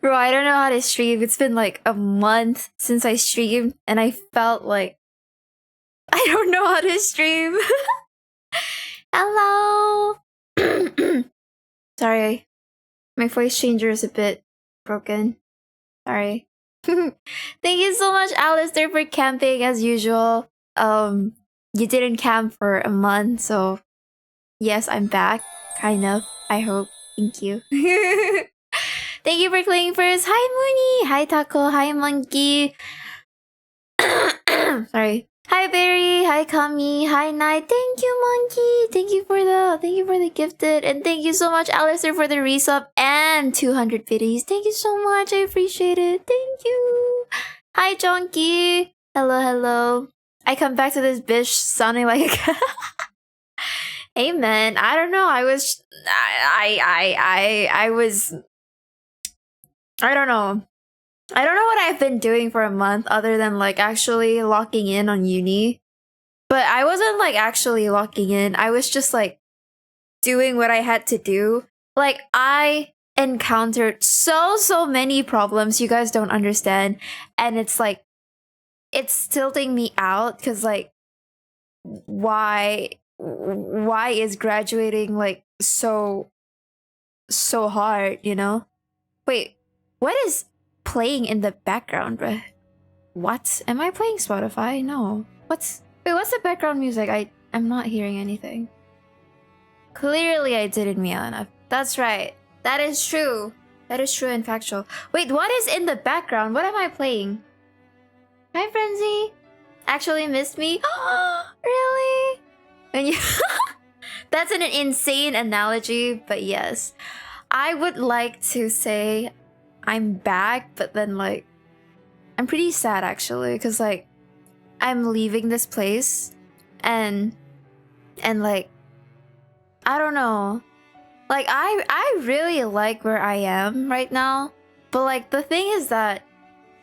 Bro, I don't know how to stream. It's been like a month since I streamed, and I felt like I don't know how to stream. Hello! Sorry. My voice changer is a bit broken. Sorry. Thank you so much, Alistair, for camping as usual. You didn't camp for a month, so yes, I'm back. Kind of. I hope. Thank you. Thank you for clicking first. Hi, Mooney. Hi, Taco. Hi, Monkey. Sorry. Hi, Barry. Hi, Kami. Hi, Night. Thank you, Monkey. Thank you for the gifted, and thank you so much, Alistair, for the resub and 200 biddies. Thank you so much. I appreciate it. Thank you. Hi, Jonky. Hello, hello. I come back to this bitch sounding like a hey, man. I don't know. I was I don't know. I don't know what I've been doing for a month other than like actually locking in on uni. But I wasn't like actually locking in. I was just like doing what I had to do. Like I encountered so many problems you guys don't understand, and it's like it's tilting me out cuz like why is graduating like so hard, you know? Wait, what is playing in the background, bruh? What? Am I playing Spotify? No. What's the background music? I'm not hearing anything. Clearly I didn't meow enough. That's right. That is true. That is true and factual. Wait, what is in the background? What am I playing? Hi, Frenzy. Actually missed me? Really? And you that's an insane analogy, but yes. I would like to say I'm back, but then like I'm pretty sad actually, because like I'm leaving this place and like I don't know. Like I really like where I am right now, but like the thing is that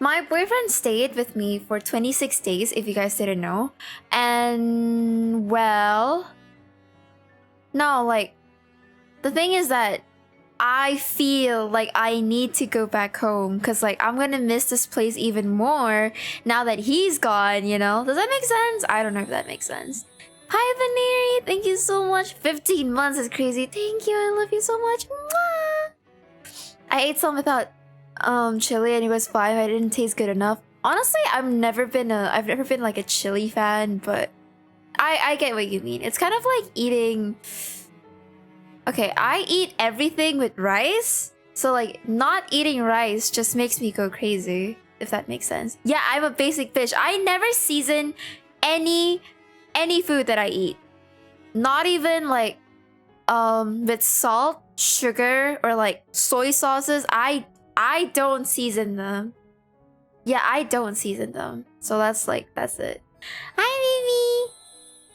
my boyfriend stayed with me for 26 days, if you guys didn't know. And well, no, like the thing is that I feel like I need to go back home because like I'm gonna miss this place even more now that he's gone, you know? Does that make sense? I don't know if that makes sense. Hi, Vaneri! Thank you so much. 15 months is crazy. Thank you. I love you so much. Mwah! I ate some without chili and it was fine. I didn't taste good enough. Honestly, I've never been like a chili fan, but I get what you mean. It's kind of like eating. Okay, I eat everything with rice, so like not eating rice just makes me go crazy, if that makes sense. Yeah, I'm a basic bitch. I never season any food that I eat. Not even like with salt, sugar, or like soy sauces. I don't season them. Yeah, I don't season them. So that's it. Hi, Mimi.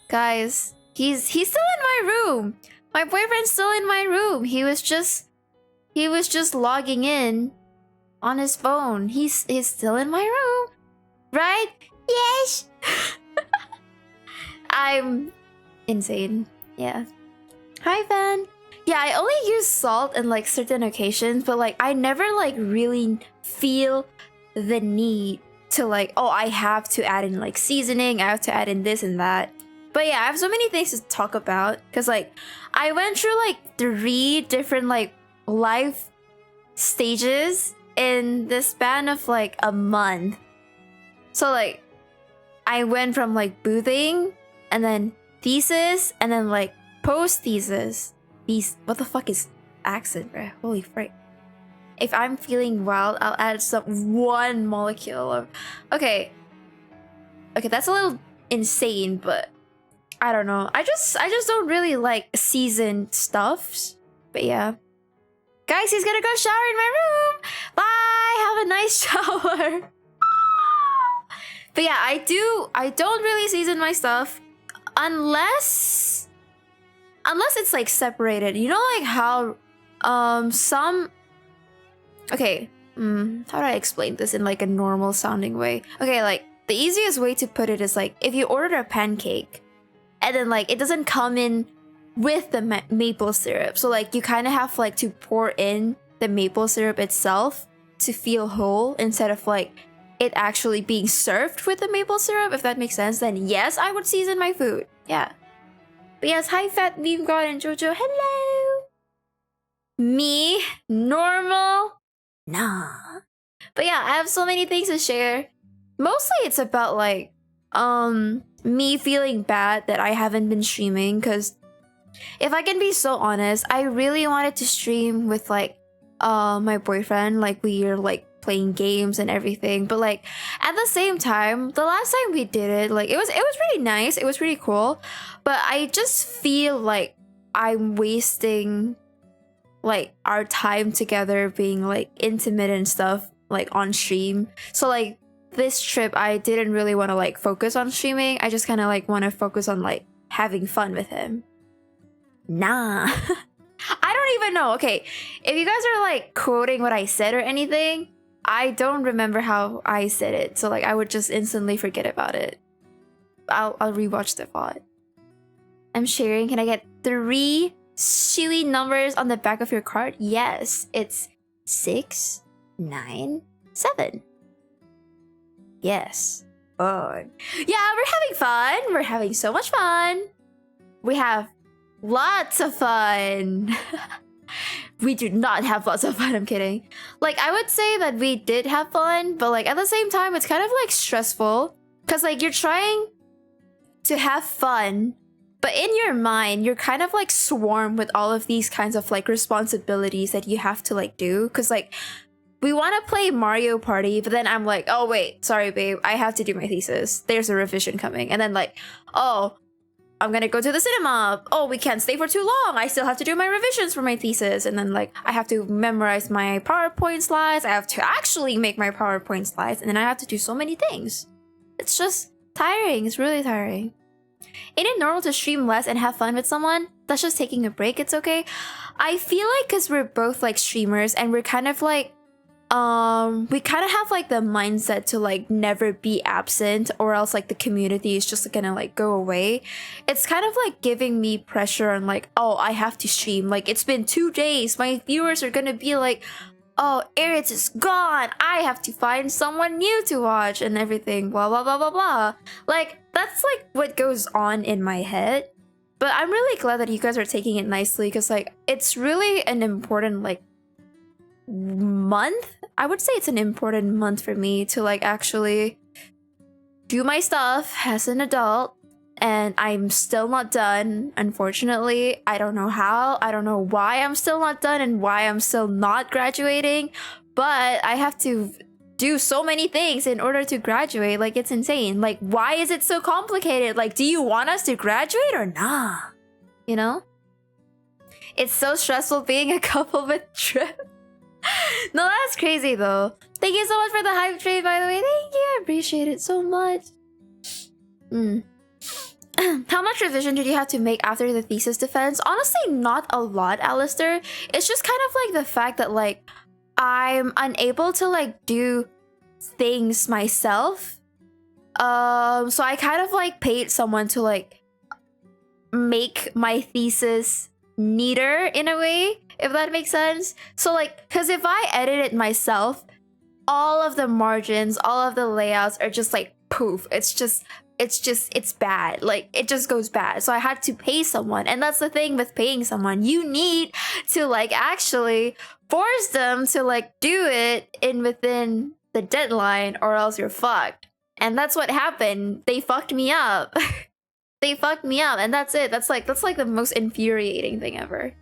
Guys, he's still in my room. My boyfriend's still in my room. He was just logging in on his phone. He's still in my room. Right? Yes. I'm insane. Yeah. Hi, Van. Yeah, I only use salt in like certain occasions, but like I never like really feel the need to like, oh, I have to add in like seasoning, I have to add in this and that. But yeah, I have so many things to talk about because like I went through like 3 different like life stages in the span of like a month. So like I went from like boothing and then thesis and then like post thesis. What the fuck is accent, bro? Holy frick. If I'm feeling wild, I'll add some 1 molecule of okay, that's a little insane, but I don't know. I just don't really like seasoned stuffs. But yeah. Guys, he's gonna go shower in my room. Bye. Have a nice shower. But yeah, I don't really season my stuff unless it's like separated. You know like how some okay, how do I explain this in like a normal sounding way? Okay, like the easiest way to put it is like if you order a pancake and then like it doesn't come in with the maple syrup. So like you kind of have like to pour in the maple syrup itself to feel whole instead of like it actually being served with the maple syrup. If that makes sense, then yes, I would season my food. Yeah. But yes, hi Fat Meme God and Jojo. Hello. Me, normal. Nah. But yeah, I have so many things to share. Mostly it's about like me feeling bad that I haven't been streaming, because if I can be so honest, I really wanted to stream with like my boyfriend. Like we are like playing games and everything, but like at the same time, the last time we did it, like it was really nice, it was pretty cool, but I just feel like I'm wasting like our time together being like intimate and stuff like on stream. So like this trip I didn't really want to like focus on streaming. I just kind of like want to focus on like having fun with him. Nah. I don't even know. Okay, if you guys are like quoting what I said or anything, I don't remember how I said it, so like I would just instantly forget about it. I'll rewatch the VOD. I'm sharing. Can I get 3 silly numbers on the back of your card? Yes, it's 6, 9, 7. Yes. Fun. Yeah, we're having fun. We're having so much fun. We have lots of fun. We do not have lots of fun. I'm kidding. Like, I would say that we did have fun, but like at the same time, it's kind of like stressful because like you're trying to have fun, but in your mind, you're kind of like swarmed with all of these kinds of like responsibilities that you have to like do. Because like we want to play Mario Party, but then I'm like, oh wait, sorry babe, I have to do my thesis. There's a revision coming. And then like, oh, I'm gonna go to the cinema. Oh, we can't stay for too long. I still have to do my revisions for my thesis. And then like I have to memorize my PowerPoint slides. I have to actually make my PowerPoint slides. And then I have to do so many things. It's just tiring. It's really tiring. Ain't it normal to stream less and have fun with someone? That's just taking a break. It's okay. I feel like because we're both like streamers and we're kind of like we kind of have like the mindset to like never be absent, or else like the community is just gonna like go away. It's kind of like giving me pressure on like, oh, I have to stream. Like it's been 2 days. My viewers are gonna be like, oh, Aewith is gone. I have to find someone new to watch and everything. Blah blah blah blah blah. Like that's like what goes on in my head. But I'm really glad that you guys are taking it nicely, because like it's really an important like month. I would say it's an important month for me to like actually do my stuff as an adult, and I'm still not done, unfortunately. I don't know how, I don't know why I'm still not done and why I'm still not graduating, but I have to do so many things in order to graduate. Like it's insane. Like why is it so complicated? Like do you want us to graduate or nah? You know? It's so stressful being a couple with Trip. No, that's crazy though. Thank you so much for the hype trade, by the way. Thank you. I appreciate it so much. How much revision did you have to make after the thesis defense? Honestly, not a lot, Alistair. It's just kind of like the fact that like I'm unable to like do things myself. So I kind of like paid someone to like make my thesis neater in a way, if that makes sense. So like, because if I edit it myself, all of the margins, all of the layouts are just like poof. It's just it's bad. Like, it just goes bad. So I had to pay someone. And that's the thing with paying someone. You need to like actually force them to like do it within the deadline, or else you're fucked. And that's what happened. They fucked me up. They fucked me up, and that's it. That's like the most infuriating thing ever.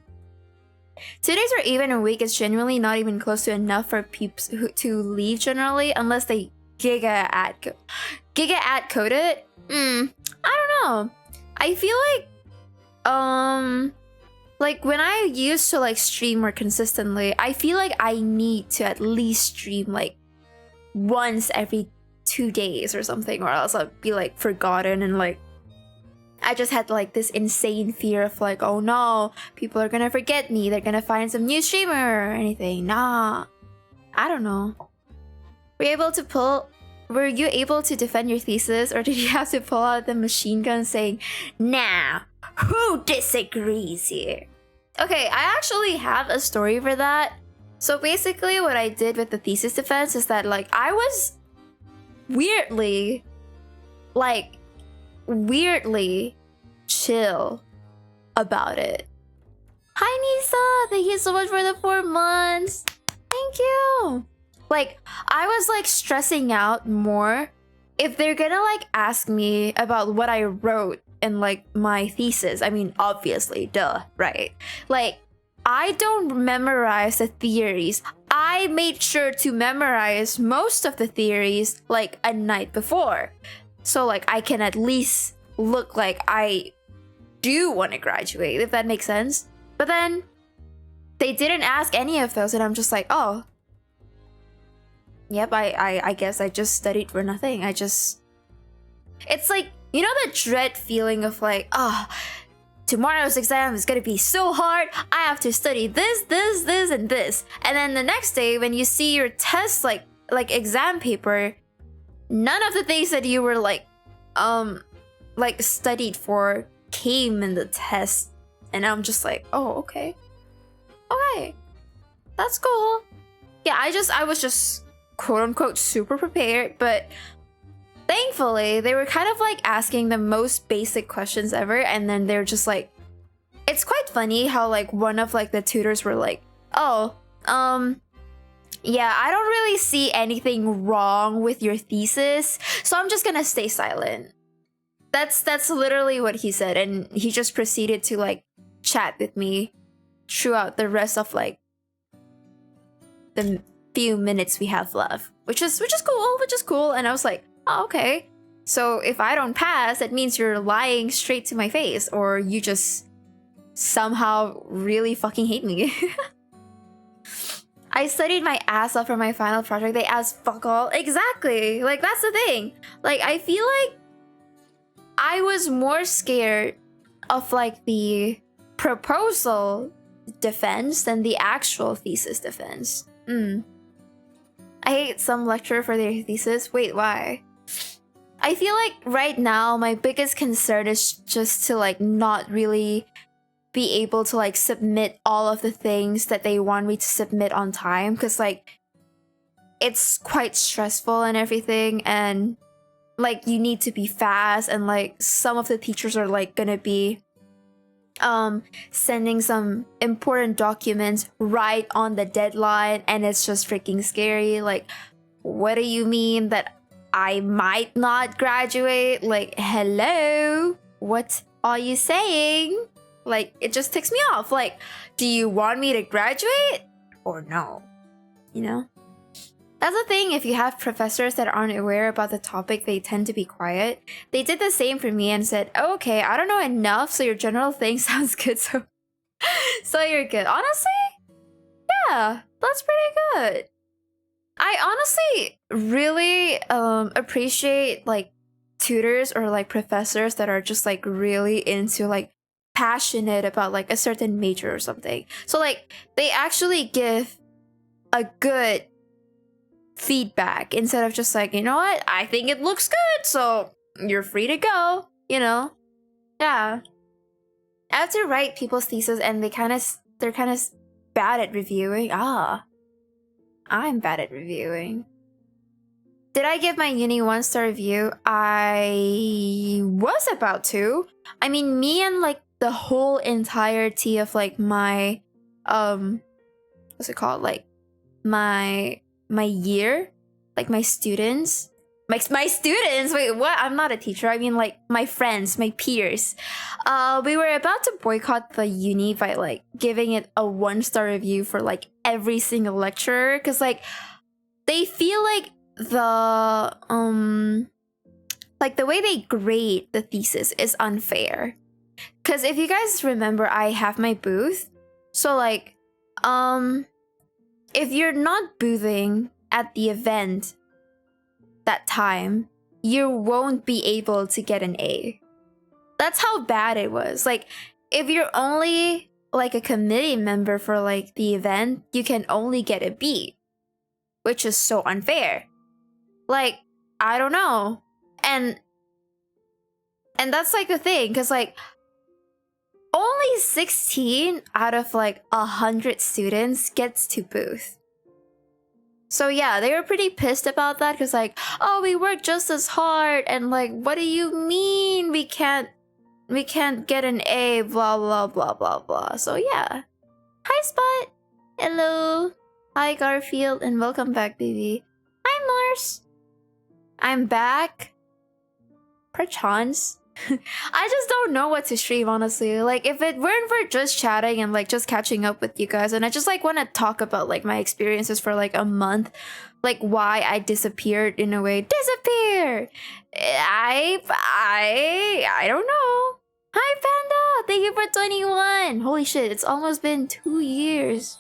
2 days or even a week is genuinely not even close to enough for peeps to leave generally, unless they giga ad code it. I don't know. I feel like when I used to like stream more consistently, I feel like I need to at least stream like once every 2 days or something, or else I'll be like forgotten, and like I just had like this insane fear of like, oh no, people are gonna forget me, they're gonna find some new streamer or anything. Nah, I don't know. Were you able to defend your thesis, or did you have to pull out the machine gun saying, nah, who disagrees here? Okay, I actually have a story for that. So basically what I did with the thesis defense is that like I was weirdly chill about it. Hi Nisa, thank you so much for the 4 months. Thank you. Like, I was like stressing out more if they're gonna like ask me about what I wrote in like my thesis. I mean, obviously, duh, right? Like, I don't memorize the theories. I made sure to memorize most of the theories like a night before. So like I can at least look like I do want to graduate, if that makes sense. But then they didn't ask any of those, and I'm just like, oh, yep, I guess I just studied for nothing. It's like, you know, the dread feeling of like, oh, tomorrow's exam is gonna be so hard. I have to study this, and this. And then the next day when you see your test, like exam paper, none of the things that you were like studied for came in the test. And I'm just like, oh, okay, that's cool. Yeah, I was just quote unquote super prepared, but thankfully they were kind of like asking the most basic questions ever, and then they're just like, it's quite funny how like one of like the tutors were like, oh, yeah, I don't really see anything wrong with your thesis, so I'm just gonna stay silent. That's literally what he said, and he just proceeded to like chat with me throughout the rest of like the few minutes we have left, which is cool. And I was like, oh, okay, so if I don't pass, that means you're lying straight to my face, or you just somehow really fucking hate me. I studied my ass off for my final project. They asked fuck all. Exactly. Like, that's the thing. Like, I feel like I was more scared of like the proposal defense than the actual thesis defense. I hate some lecturer for their thesis. Wait, why? I feel like right now my biggest concern is just to like not really be able to like submit all of the things that they want me to submit on time, because like it's quite stressful and everything, and like you need to be fast, and like some of the teachers are like gonna be sending some important documents right on the deadline, and it's just freaking scary. Like, what do you mean that I might not graduate? Like, hello, what are you saying? Like, it just ticks me off. Like, do you want me to graduate or no? You know? That's the thing, if you have professors that aren't aware about the topic, they tend to be quiet. They did the same for me and said, oh, okay, I don't know enough, so your general thing sounds good, so you're good. Honestly, yeah, that's pretty good. I honestly really appreciate like tutors or like professors that are just like really into like passionate about like a certain major or something. So like they actually give a good feedback instead of just like, you know what, I think it looks good, so you're free to go, you know? Yeah. I have to write people's thesis, and they're kind of bad at reviewing. I'm bad at reviewing. Did I give my uni 1-star review? I was about to. I mean, me and like the whole entirety of like my what's it called? Like my year, like my students. My students, wait, what? I'm not a teacher. I mean like my friends, my peers. We were about to boycott the uni by like giving it a 1-star review for like every single lecturer, because like they feel like the way they grade the thesis is unfair. Because if you guys remember, I have my booth, so like if you're not boothing at the event that time, you won't be able to get an A. That's how bad it was. Like if you're only like a committee member for like the event, you can only get a B, which is so unfair. Like, I don't know. And that's like the thing, because like only 16 out of like 100 students gets to booth. So yeah, they were pretty pissed about that, because like, oh, we work just as hard, and like, what do you mean we can't get an A, blah blah blah blah blah. So yeah. Hi Spot. Hello. Hi Garfield, and welcome back, baby. Hi Mars. I'm back. Perchance. I just don't know what to stream, honestly. Like, if it weren't for just chatting and like just catching up with you guys, and I just like want to talk about like my experiences for like a month, like why I disappeared in a way. Disappear. I don't know. Hi Panda. Thank you for 21. Holy shit, it's almost been 2 years.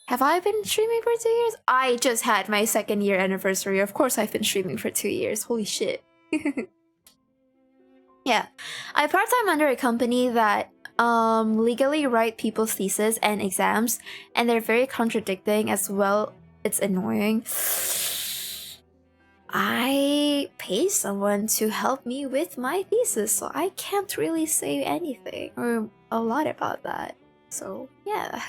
Have I been streaming for 2 years? I just had my 2nd year anniversary. Of course I've been streaming for 2 years. Holy shit. Yeah. I part-time under a company that legally write people's thesis and exams, and they're very contradicting as well. It's annoying. I pay someone to help me with my thesis, so I can't really say anything or a lot about that. So, yeah.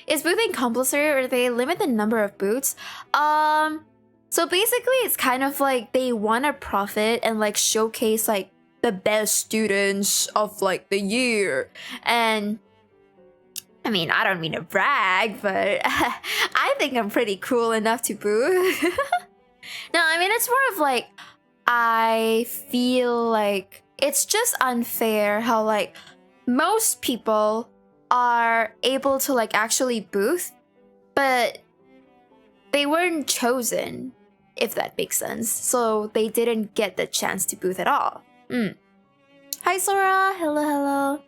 Is boothing compulsory, or they limit the number of booths? So basically it's kind of like they want to profit and like showcase like the best students of like the year. And I mean, I don't mean to brag, but I think I'm pretty cool enough to booth. No, I mean, it's more of like, I feel like it's just unfair how like most people are able to like actually booth, but they weren't chosen, if that makes sense. So they didn't get the chance to booth at all. Hi Sora, hello, hello.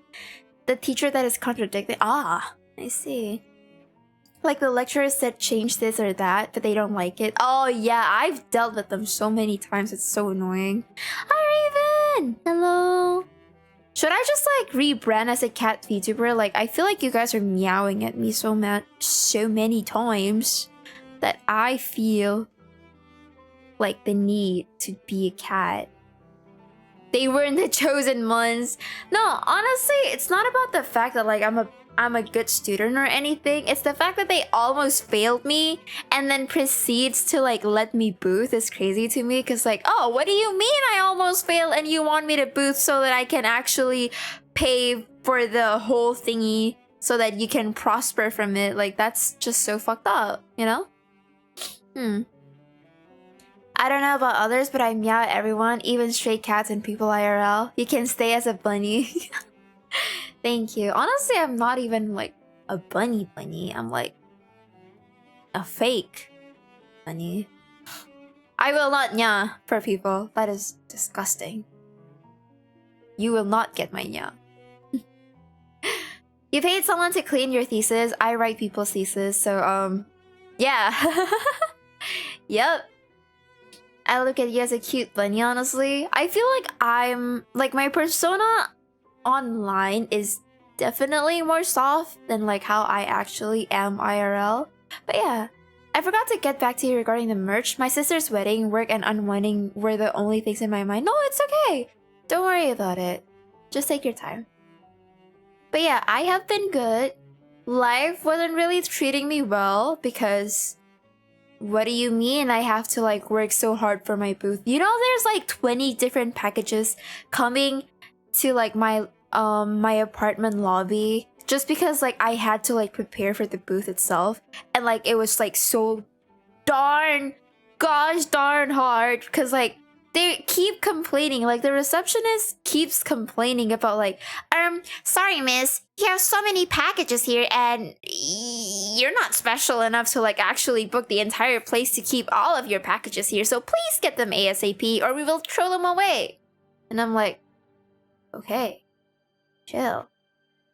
The teacher that is contradicting. Ah, I see. Like the lecturer said change this or that, but they don't like it. Oh yeah, I've dealt with them so many times, it's so annoying. Hi Raven, hello. Should I just like rebrand as a cat VTuber? Like I feel like you guys are meowing at me so many times that I feel like the need to be a cat. They weren't the chosen ones. No, honestly, it's not about the fact that like I'm a good student or anything. It's the fact that they almost failed me and then proceeds to like let me booth is crazy to me, because like, oh, what do you mean I almost failed and you want me to booth so that I can actually pay for the whole thingy so that you can prosper from it? Like that's just so fucked up, you know? I don't know about others, but I meow at everyone, even stray cats and people IRL. You can stay as a bunny. Thank you. Honestly, I'm not even like a bunny. I'm like a fake bunny. I will not nya for people. That is disgusting. You will not get my nya. You paid someone to clean your thesis. I write people's thesis, so yeah. Yep. I look at you as a cute bunny, honestly. I feel like I'm like my persona online is definitely more soft than like how I actually am IRL. But yeah, I forgot to get back to you regarding the merch. My sister's wedding, work, and unwinding were the only things in my mind. No, it's okay. Don't worry about it. Just take your time. But yeah, I have been good. Life wasn't really treating me well because what do you mean I have to like work so hard for my booth? You know, there's like 20 different packages coming to like my apartment lobby just because like I had to like prepare for the booth itself, and like it was like so darn hard because like they keep complaining, like the receptionist keeps complaining about like, sorry miss, you have so many packages here and you're not special enough to like actually book the entire place to keep all of your packages here, so please get them ASAP or we will throw them away. And I'm like, okay, chill,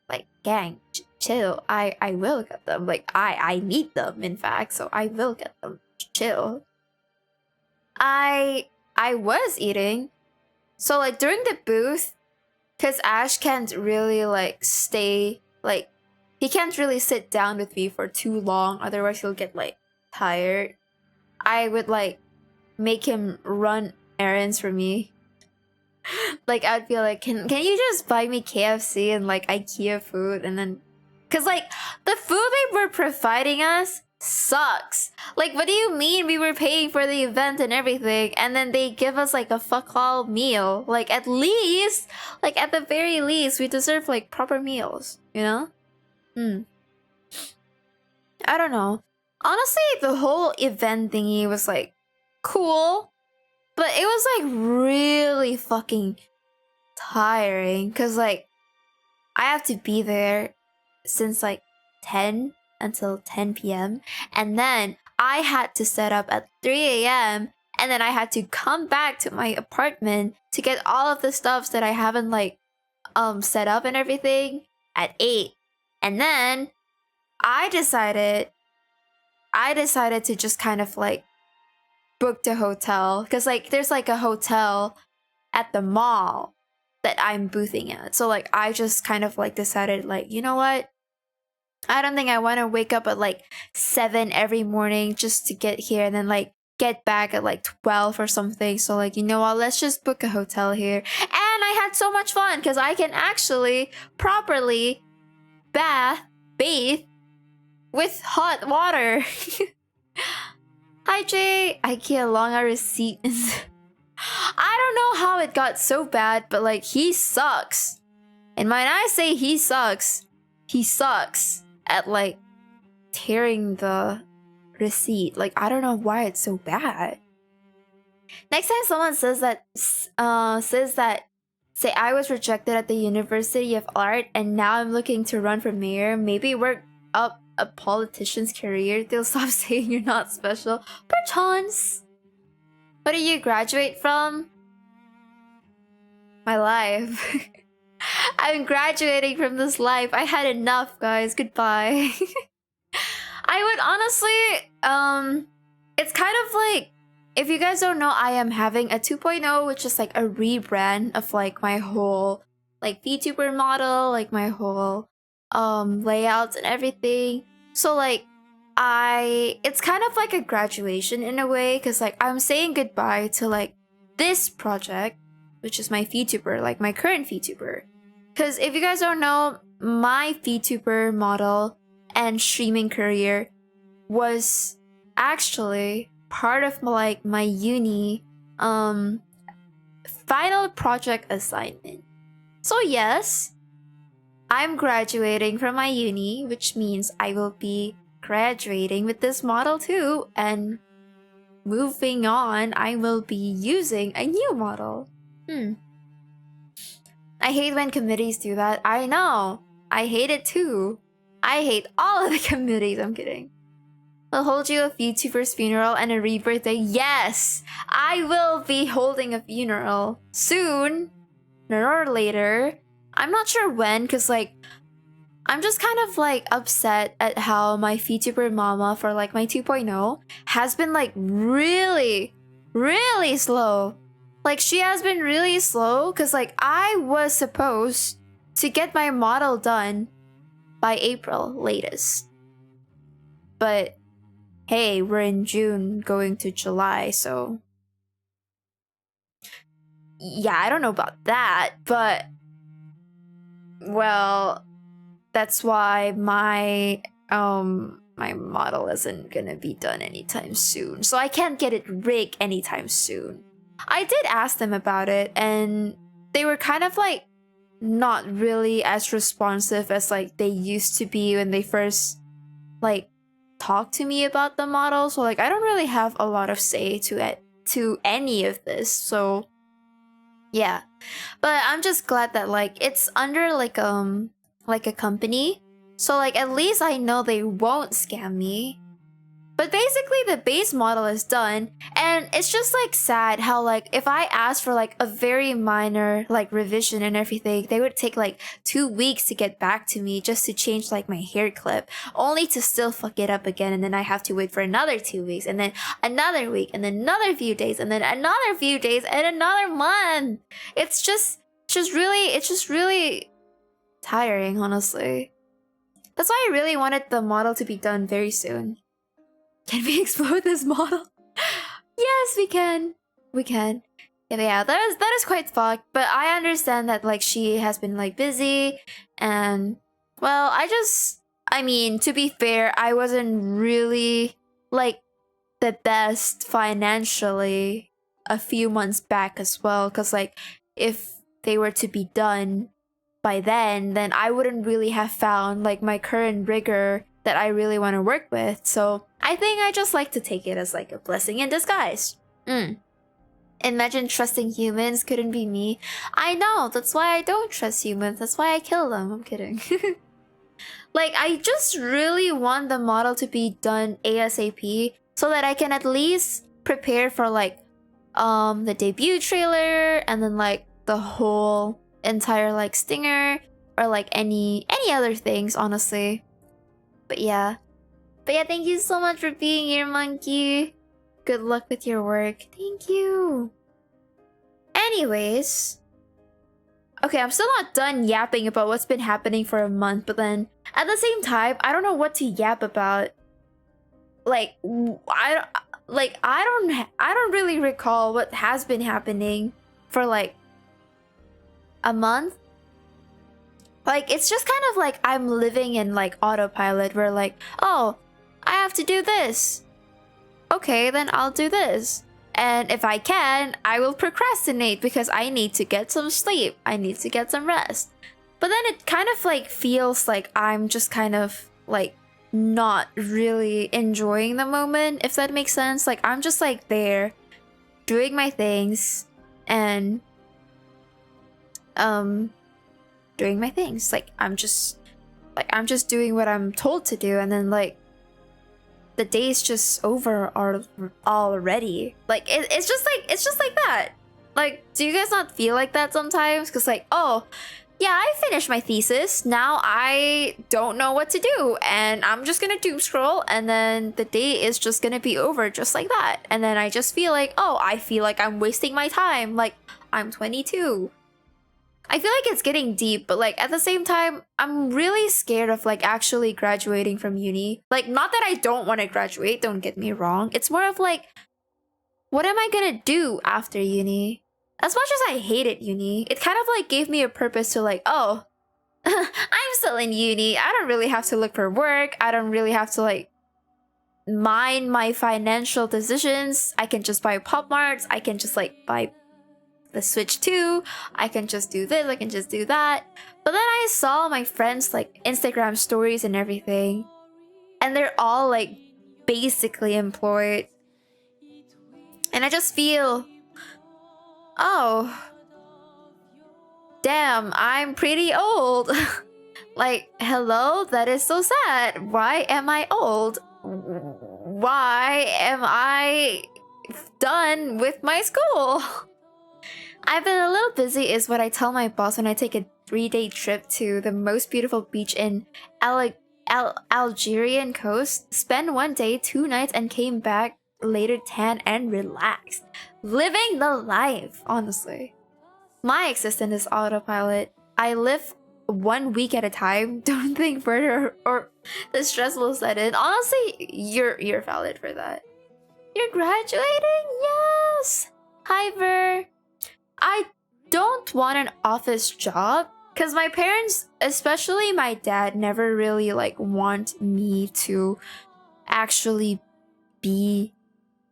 like gang, chill. I will get them, like I need them in fact, so I will get them. Chill. I was eating, so like during the booth, because Ash can't really like stay, like he can't really sit down with me for too long, otherwise he'll get like tired. I would like make him run errands for me. Like I'd be like, can you just buy me KFC and like IKEA food, and then because like the food they were providing us sucks. Like, what do you mean we were paying for the event and everything, and then they give us like a fuck all meal? Like, at least, like at the very least, we deserve like proper meals, you know? I don't know. Honestly, the whole event thingy was like cool, but it was like really fucking tiring because like I have to be there since like 10 until 10 p.m. and then I had to set up at 3 a.m. and then I had to come back to my apartment to get all of the stuffs that I haven't like set up and everything at 8. And then I decided to just kind of like book the hotel because like there's like a hotel at the mall that I'm boothing at. So like I just kind of like decided like, you know what? I don't think I want to wake up at like 7 every morning just to get here and then like get back at like 12 or something. So like, you know what, let's just book a hotel here. And I had so much fun because I can actually properly bathe with hot water. Hi Jay, IKEA Longa receipt is I don't know how it got so bad, but like he sucks. And when I say he sucks at like tearing the receipt. Like I don't know why it's so bad. Next time someone says that say I was rejected at the University of Art and now I'm looking to run for mayor, maybe work up a politician's career, they'll stop saying you're not special. Perchance. What did you graduate from? My life. I'm graduating from this life. I had enough, guys. Goodbye. I would honestly, it's kind of like, if you guys don't know, I am having a 2.0, which is like a rebrand of like my whole like VTuber model, like my whole layouts and everything. So like it's kind of like a graduation in a way, because like I'm saying goodbye to like this project, which is my VTuber, like my current VTuber. Because if you guys don't know, my VTuber model and streaming career was actually part of my uni final project assignment. So yes, I'm graduating from my uni, which means I will be graduating with this model too, and moving on, I will be using a new model. I hate when committees do that. I know. I hate it too. I hate all of the committees. I'm kidding. I'll hold you a VTuber's funeral and a rebirthday. Yes! I will be holding a funeral soon. Sooner or later. I'm not sure when, because like I'm just kind of like upset at how my VTuber mama for like my 2.0 has been like really slow. Like she has been really slow because like I was supposed to get my model done by April latest. But hey, we're in June going to July, so yeah, I don't know about that, but well, that's why my my model isn't gonna be done anytime soon, so I can't get it rigged anytime soon. I did ask them about it, and they were kind of like not really as responsive as like they used to be when they first like talked to me about the model. So like I don't really have a lot of say to any of this. So yeah, but I'm just glad that like it's under like a company, so like at least I know they won't scam me. But basically the base model is done, and it's just like sad how like if I asked for like a very minor like revision and everything, they would take like 2 weeks to get back to me just to change like my hair clip, only to still fuck it up again, and then I have to wait for another 2 weeks, and then another week, and then another few days, and then another few days, and another month. It's just really tiring, honestly. That's why I really wanted the model to be done very soon. Can we explore this model? Yes, we can. We can. Yeah, that is quite fucked. But I understand that like she has been like busy, and well, I mean, to be fair, I wasn't really like the best financially a few months back as well. Cause like if they were to be done by then I wouldn't really have found like my current rigger that I really want to work with. So I think I just like to take it as like a blessing in disguise. Imagine trusting humans couldn't be me. I know, that's why I don't trust humans. That's why I kill them. I'm kidding. Like, I just really want the model to be done ASAP so that I can at least prepare for like the debut trailer, and then like the whole entire like stinger, or like any other things, honestly. But yeah, thank you so much for being here, Monkey. Good luck with your work. Thank you. Anyways, okay, I'm still not done yapping about what's been happening for a month, but then at the same time, I don't know what to yap about. Like, I don't really recall what has been happening for like a month. Like, it's just kind of like I'm living in like autopilot, where like, oh, I have to do this. Okay, then I'll do this. And if I can, I will procrastinate because I need to get some sleep. I need to get some rest. But then it kind of like feels like I'm just kind of like not really enjoying the moment, if that makes sense. Like, I'm just like there doing my things and doing my things. Like, I'm just doing what I'm told to do, and then like the day's just over already. Like, it's just like that. Like, do you guys not feel like that sometimes? Because like, oh yeah, I finished my thesis, now I don't know what to do, and I'm just gonna doom scroll, and then the day is just gonna be over just like that. And then I just feel like, oh, I feel like I'm wasting my time. Like, I'm 22. I feel like it's getting deep, but like at the same time, I'm really scared of like actually graduating from uni. Like, not that I don't want to graduate, don't get me wrong. It's more of like, what am I gonna do after uni? As much as I hated uni, it kind of like gave me a purpose to like, oh, I'm still in uni. I don't really have to look for work. I don't really have to like mind my financial decisions. I can just buy Pop Marts. I can just like buy the Switch 2. I can just do this. I can just do that. But then I saw my friends like Instagram stories and everything, and they're all like basically employed. And I just feel, oh, damn, I'm pretty old. Like, hello, that is so sad. Why am I old? Why am I done with my school? I've been a little busy is what I tell my boss when I take a 3-day trip to the most beautiful beach in Algerian coast, spend 1 day, 2 nights, and came back later tan and relaxed. Living the life, honestly. My existence is autopilot. I live 1 week at a time. Don't think further or the stress will set in. Honestly, you're valid for that. You're graduating? Yes! Hi, Ver. I don't want an office job because my parents, especially my dad, never really like want me to actually be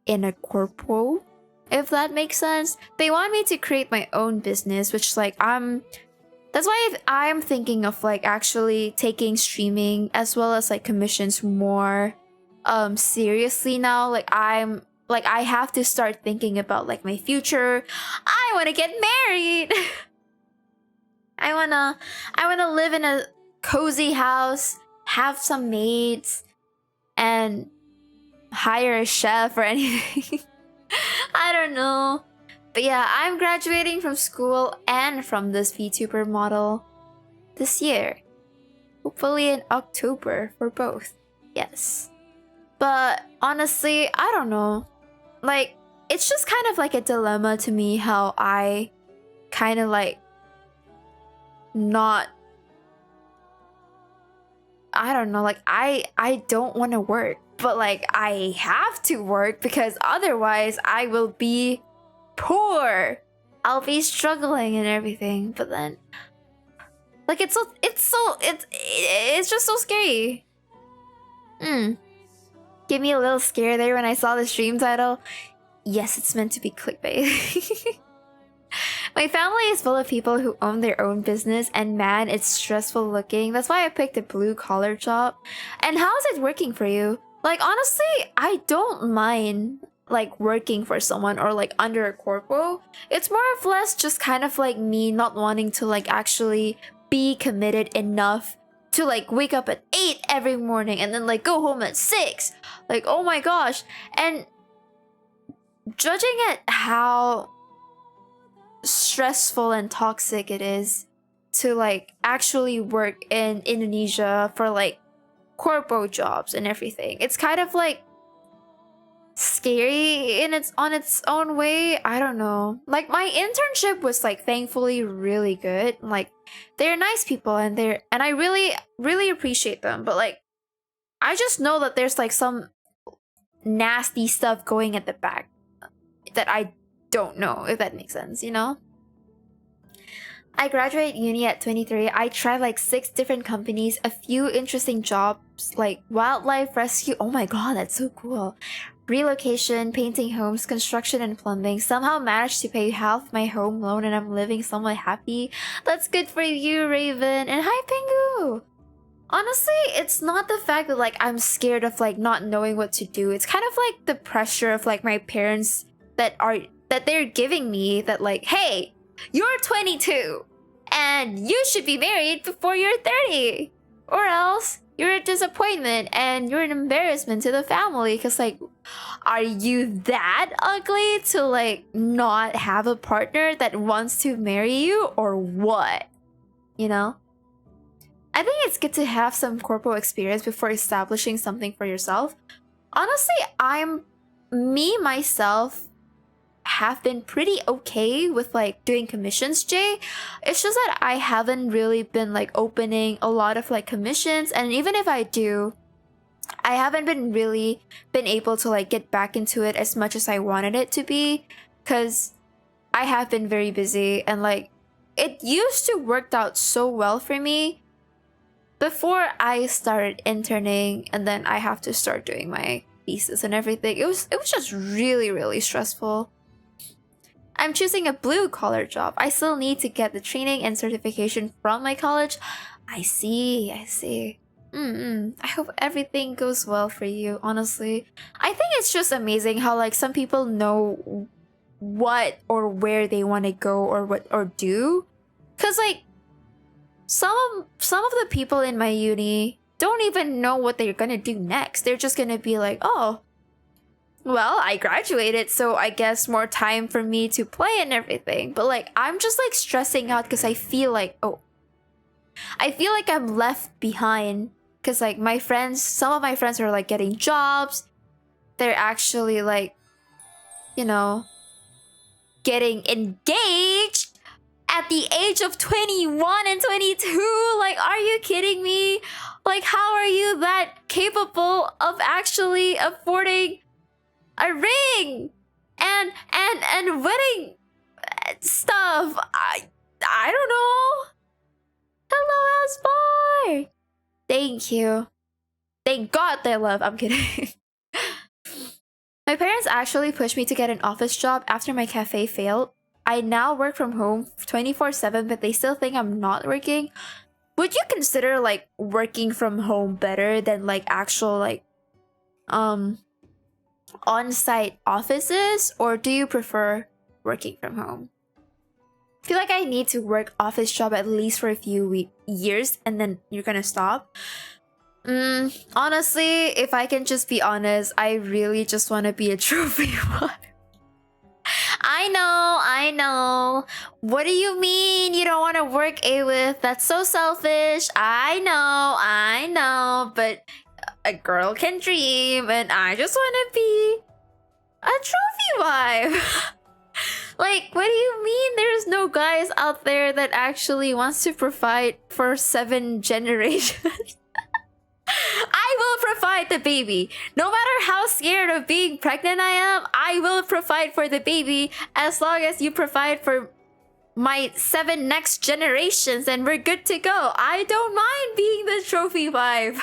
in a corpo, if that makes sense. They want me to create my own business, which like that's why I'm thinking of like actually taking streaming as well as like commissions more seriously now. Like I have to start thinking about like my future. I want to get married. I want to live in a cozy house, have some maids, and hire a chef or anything. I don't know. But yeah, I'm graduating from school and from this VTuber model this year. Hopefully in October for both. Yes. But honestly, I don't know. Like, it's just kind of like a dilemma to me how I kind of like not, I don't know, like I don't want to work, but like I have to work because otherwise I will be poor. I'll be struggling and everything. But then like it's just so scary. Give me a little scare there when I saw the stream title. Yes, it's meant to be clickbait. My family is full of people who own their own business, and man, it's stressful looking. That's why I picked a blue collar job. And how is it working for you? Like, honestly, I don't mind like working for someone or like under a corpo. It's more or less just kind of like me not wanting to like actually be committed enough to like wake up at 8 every morning and then like go home at 6. Like, oh my gosh. And judging at how stressful and toxic it is to like actually work in Indonesia for like corpo jobs and everything, it's kind of like scary in its own way. I don't know. Like my internship was like thankfully really good. Like they're nice people and I really appreciate them. But like I just know that there's like some nasty stuff going at the back that I don't know, if that makes sense, you know? I graduated uni at 23. I tried like 6 different companies, a few interesting jobs like wildlife rescue. Oh my god, that's so cool. Relocation, painting homes, construction, and plumbing. Somehow managed to pay half my home loan and I'm living somewhat happy. That's good for you, Raven. And hi, Pingu! Honestly, it's not the fact that like I'm scared of like not knowing what to do. It's kind of like the pressure of like my parents that they're giving me that like, hey, you're 22 and you should be married before you're 30 or else you're a disappointment and you're an embarrassment to the family. Because like, are you that ugly to like not have a partner that wants to marry you or what? You know? I think it's good to have some corporate experience before establishing something for yourself. Honestly, myself have been pretty okay with like doing commissions, Jay. It's just that I haven't really been like opening a lot of like commissions, and even if I do, I haven't been able to like get back into it as much as I wanted it to be, because I have been very busy and like it used to work out so well for me before I started interning, and then I have to start doing my thesis and everything. It was just really stressful. I'm choosing a blue collar job. I still need to get the training and certification from my college. I see. I hope everything goes well for you, honestly. I think it's just amazing how like some people know what or where they want to go or what or do. Cause like some of the people in my uni don't even know what they're gonna do next. They're just gonna be like, oh, well, I graduated, so I guess more time for me to play and everything. But like, I'm just like stressing out because I feel like, I'm left behind. Because like some of my friends are like getting jobs. They're actually like, you know, getting engaged at the age of 21 and 22. Like, are you kidding me? Like, how are you that capable of actually affording a ring and wedding stuff? I don't know. Hello, Asbar. Thank you. Thank God they love. I'm kidding. My parents actually pushed me to get an office job after my cafe failed. I now work from home 24/7, but they still think I'm not working. Would you consider like working from home better than like actual like on-site offices, or do you prefer working from home? I feel like I need to work office job at least for a few years and then you're gonna stop. Honestly, if I can just be honest, I really just want to be a trophy wife. I know. What do you mean you don't want to work, Aewith? That's so selfish. I know, but a girl can dream, and I just want to be a trophy wife. Like, what do you mean there's no guys out there that actually wants to provide for 7 generations? I will provide the baby. No matter how scared of being pregnant I am, I will provide for the baby as long as you provide for my 7 next generations and we're good to go. I don't mind being the trophy wife.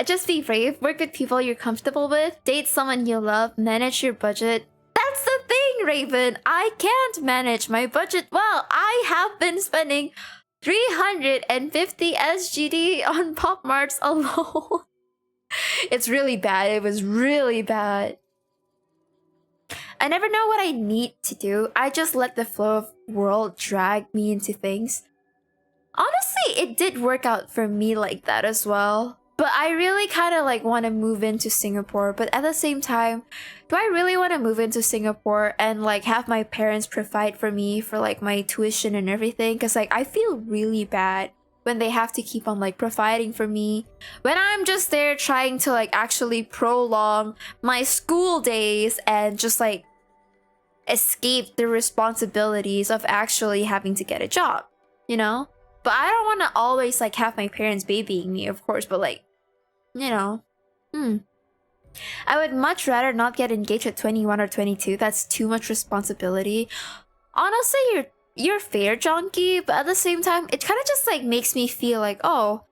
Just be brave, work with people you're comfortable with, date someone you love, manage your budget. That's the thing, Raven. I can't manage my budget well. I have been spending 350 SGD on Pop Marts alone. It's really bad. It was really bad. I never know what I need to do. I just let the flow of world drag me into things. Honestly, it did work out for me like that as well. But I really kind of like want to move into Singapore. But at the same time, do I really want to move into Singapore and like have my parents provide for me for like my tuition and everything? Because like I feel really bad when they have to keep on like providing for me, when I'm just there trying to like actually prolong my school days and just like escape the responsibilities of actually having to get a job, you know? But I don't want to always like have my parents babying me, of course, but like, you know, I would much rather not get engaged at 21 or 22. That's too much responsibility. Honestly, you're fair, Jonky, but at the same time, it kind of just like makes me feel like, oh,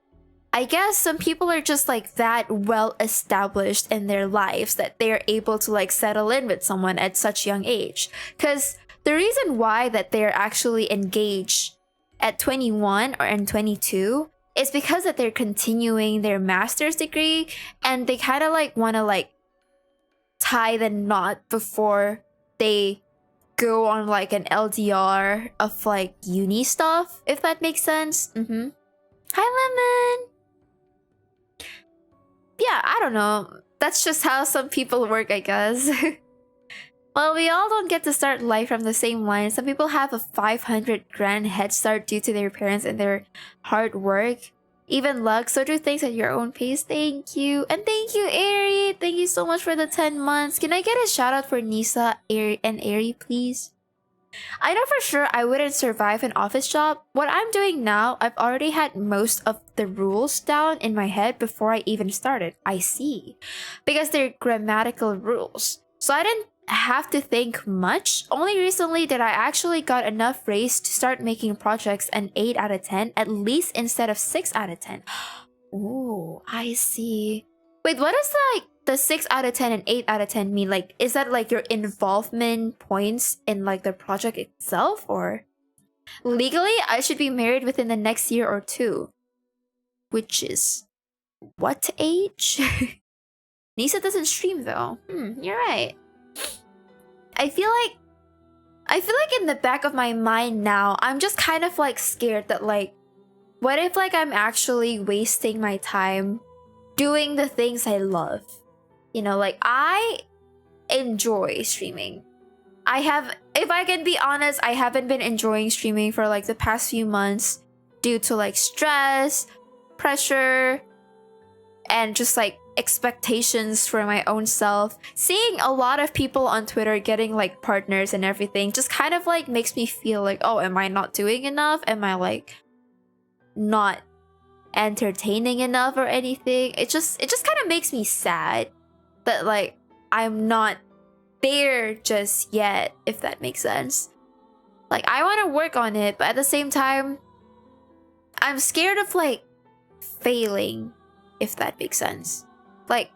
I guess some people are just like that well established in their lives that they're able to like settle in with someone at such young age. Because the reason why that they're actually engaged at 21 or and 22 is because that they're continuing their master's degree and they kind of like want to like tie the knot before they go on like an LDR of like uni stuff, if that makes sense. Hi, Lemon. Yeah, I don't know. That's just how some people work, I guess. Well, we all don't get to start life from the same line. Some people have a 500 grand head start due to their parents and their hard work. Even luck, so do things at your own pace. Thank you. And thank you, Airy. Thank you so much for the 10 months. Can I get a shout out for Nisa, Airy, and Airy, please? I know for sure I wouldn't survive an office job. What I'm doing now, I've already had most of the rules down in my head before I even started. I see. Because they're grammatical rules. So I didn't have to think much. Only recently did I actually got enough raise to start making projects an 8 out of 10, at least instead of 6 out of 10. Ooh, I see. Wait, what is like the 6 out of 10 and 8 out of 10 mean? Like, is that like your involvement points in like the project itself, or legally I should be married within the next year or 2? Which is what age? Nisa doesn't stream though. You're right. I feel like in the back of my mind now, I'm just kind of like scared that like, what if like I'm actually wasting my time doing the things I love? You know, like I enjoy streaming. If I can be honest, I haven't been enjoying streaming for like the past few months due to like stress, pressure, and just like expectations for my own self. Seeing a lot of people on Twitter getting like partners and everything just kind of like makes me feel like, oh, am I not doing enough? Am I like not entertaining enough or anything? It just kind of makes me sad that like I'm not there just yet, if that makes sense. Like I want to work on it, but at the same time I'm scared of like failing, if that makes sense. Like,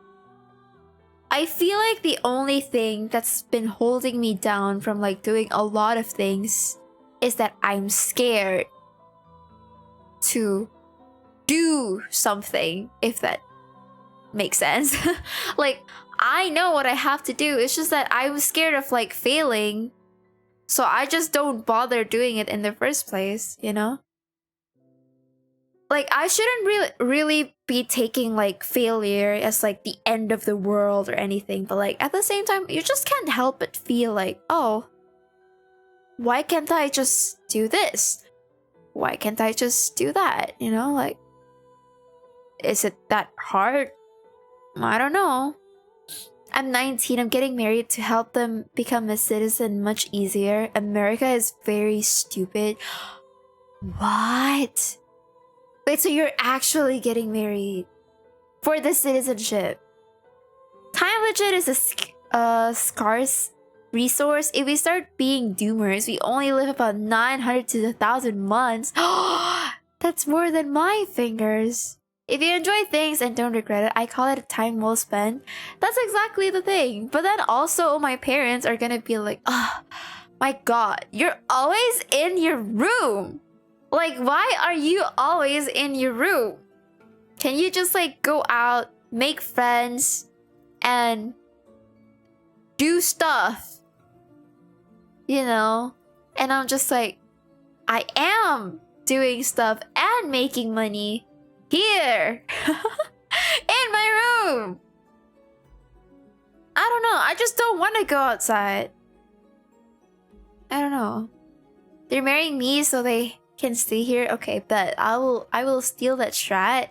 I feel like the only thing that's been holding me down from like doing a lot of things is that I'm scared to do something, if that makes sense. Like, I know what I have to do. It's just that I'm scared of like failing, so I just don't bother doing it in the first place, you know? Like, I shouldn't really be taking like failure as like the end of the world or anything, but like at the same time, you just can't help but feel like, oh, why can't I just do this? Why can't I just do that? You know, like, is it that hard? I don't know. I'm 19, I'm getting married to help them become a citizen much easier. America is very stupid. What? Wait, so you're actually getting married for the citizenship? Time legit is a scarce resource. If we start being doomers, we only live about 900 to 1,000 months. That's more than my fingers. If you enjoy things and don't regret it, I call it a time well spent. That's exactly the thing. But then also my parents are gonna be like, oh my god, you're always in your room. Like, why are you always in your room? Can you just like go out, make friends, and do stuff? You know? And I'm just like, I am doing stuff and making money here in my room. I don't know. I just don't want to go outside. I don't know. They're marrying me so they can stay here. Okay, but I will steal that strat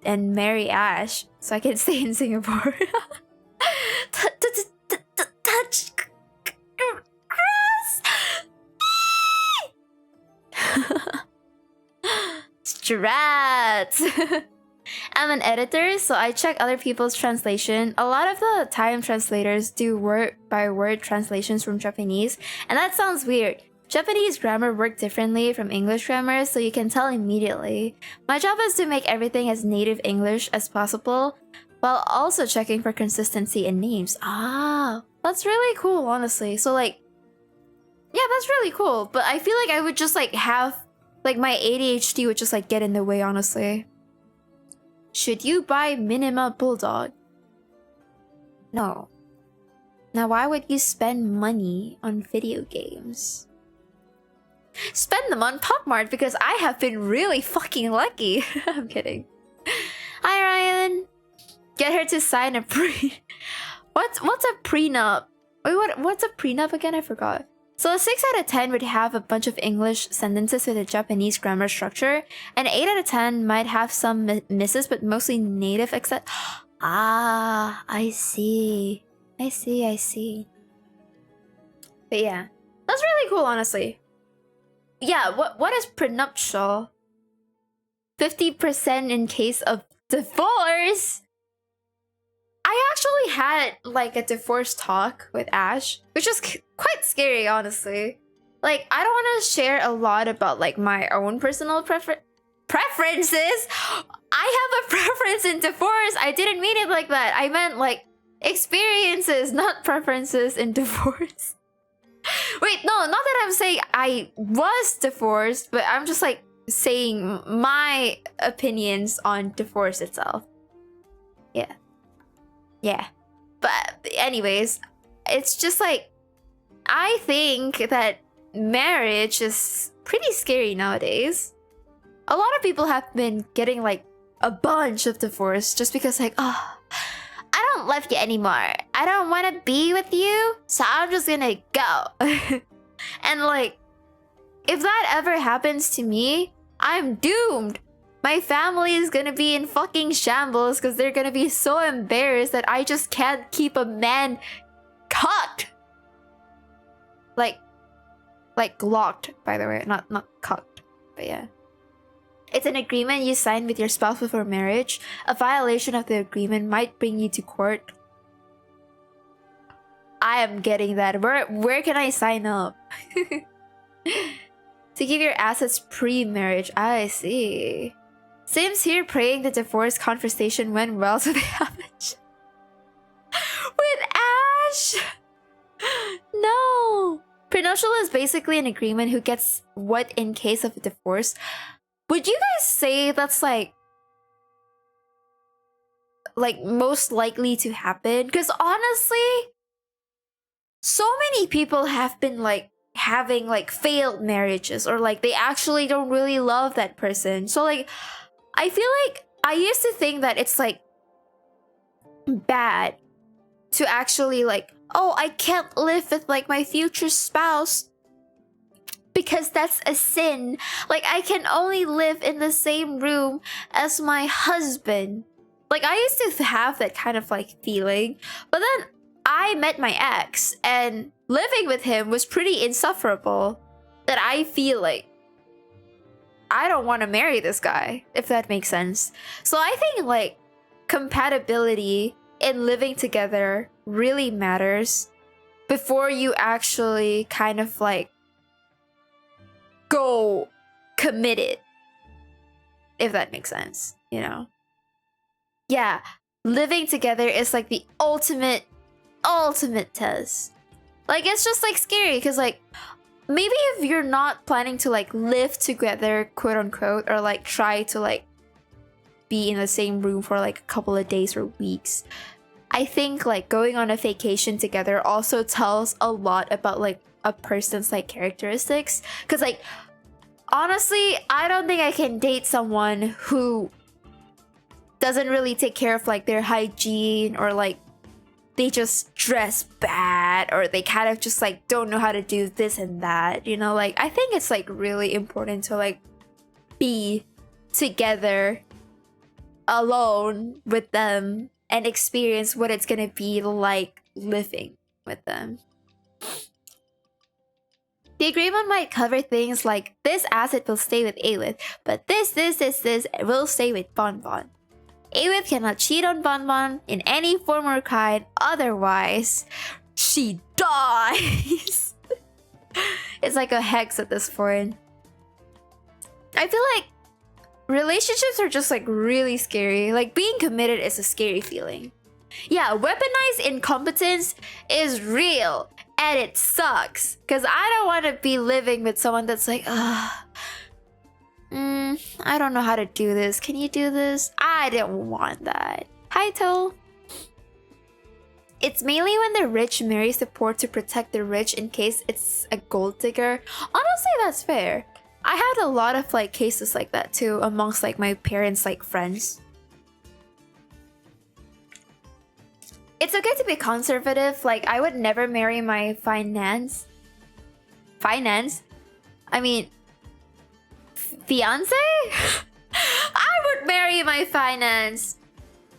and marry Ash so I can stay in Singapore. Touch grass. Strats. I'm an editor, so I check other people's translation. A lot of the time translators do word-by-word translations from Japanese, and that sounds weird. Japanese grammar works differently from English grammar, so you can tell immediately. My job is to make everything as native English as possible, while also checking for consistency in names. Ah, that's really cool, honestly. So like, yeah, that's really cool, but I feel like I would just like have, like my ADHD would just like get in the way, honestly. Should you buy Minima Bulldog? No. Now why would you spend money on video games? Spend them on Pop Mart because I have been really fucking lucky. I'm kidding. Hi Ryan. Get her to sign a What's a prenup? Wait, what's a prenup again? I forgot. So a 6 out of 10 would have a bunch of English sentences with a Japanese grammar structure. An 8 out of 10 might have some misses, but mostly native except... Ah, I see. I see. But yeah, that's really cool, honestly. Yeah, what is prenuptial? 50% in case of divorce? I actually had like a divorce talk with Ash, which is quite scary, honestly. Like, I don't want to share a lot about like my own personal preferences. I have a preference in divorce. I didn't mean it like that. I meant like experiences, not preferences in divorce. Wait, no, not that I'm saying I was divorced, but I'm just like saying my opinions on divorce itself. Yeah. But anyways, it's just like, I think that marriage is pretty scary nowadays. A lot of people have been getting like a bunch of divorce just because like, oh, I don't love you anymore. I don't want to be with you, so I'm just gonna go. And like, if that ever happens to me, I'm doomed. My family is gonna be in fucking shambles because they're gonna be so embarrassed that I just can't keep a man cocked. Like locked, by the way, not cocked, but yeah. It's an agreement you sign with your spouse before marriage. A violation of the agreement might bring you to court. I am getting that. Where can I sign up? To give your assets pre-marriage. I see. Sims here praying the divorce conversation went well so they haven't. With Ash! No! Prenuptial is basically an agreement who gets what in case of a divorce. Would you guys say that's like most likely to happen? Because honestly, so many people have been like having like failed marriages, or like they actually don't really love that person. So like I feel like I used to think that it's like bad to actually like, oh, I can't live with like my future spouse because that's a sin. Like I can only live in the same room as my husband. Like I used to have that kind of like feeling, but then I met my ex and living with him was pretty insufferable, that I feel like I don't want to marry this guy, if that makes sense. So I think like compatibility in living together really matters before you actually kind of like go committed, if that makes sense, you know? Yeah, living together is like the ultimate test. Like it's just like scary because like maybe if you're not planning to like live together, quote unquote, or like try to like be in the same room for like a couple of days or weeks, I think like going on a vacation together also tells a lot about like a person's like characteristics. Because like honestly, I don't think I can date someone who doesn't really take care of like their hygiene, or like they just dress bad, or they kind of just like don't know how to do this and that, you know? Like I think it's like really important to like be together alone with them and experience what it's gonna be like living with them. The agreement might cover things like this asset will stay with Aewith, but this will stay with Bonbon. Aewith cannot cheat on Bonbon in any form or kind, otherwise she dies. It's like a hex at this point. I feel like relationships are just like really scary. Like being committed is a scary feeling. Yeah, weaponized incompetence is real and it sucks. Because I don't want to be living with someone that's like, I don't know how to do this. Can you do this? I didn't want that. Hi, Toe. It's mainly when the rich marries the poor to protect the rich in case it's a gold digger. Honestly, that's fair. I had a lot of like cases like that too amongst like my parents' like friends. It's okay to be conservative. Like I would never marry my finance. I mean, fiance? I would marry my finance.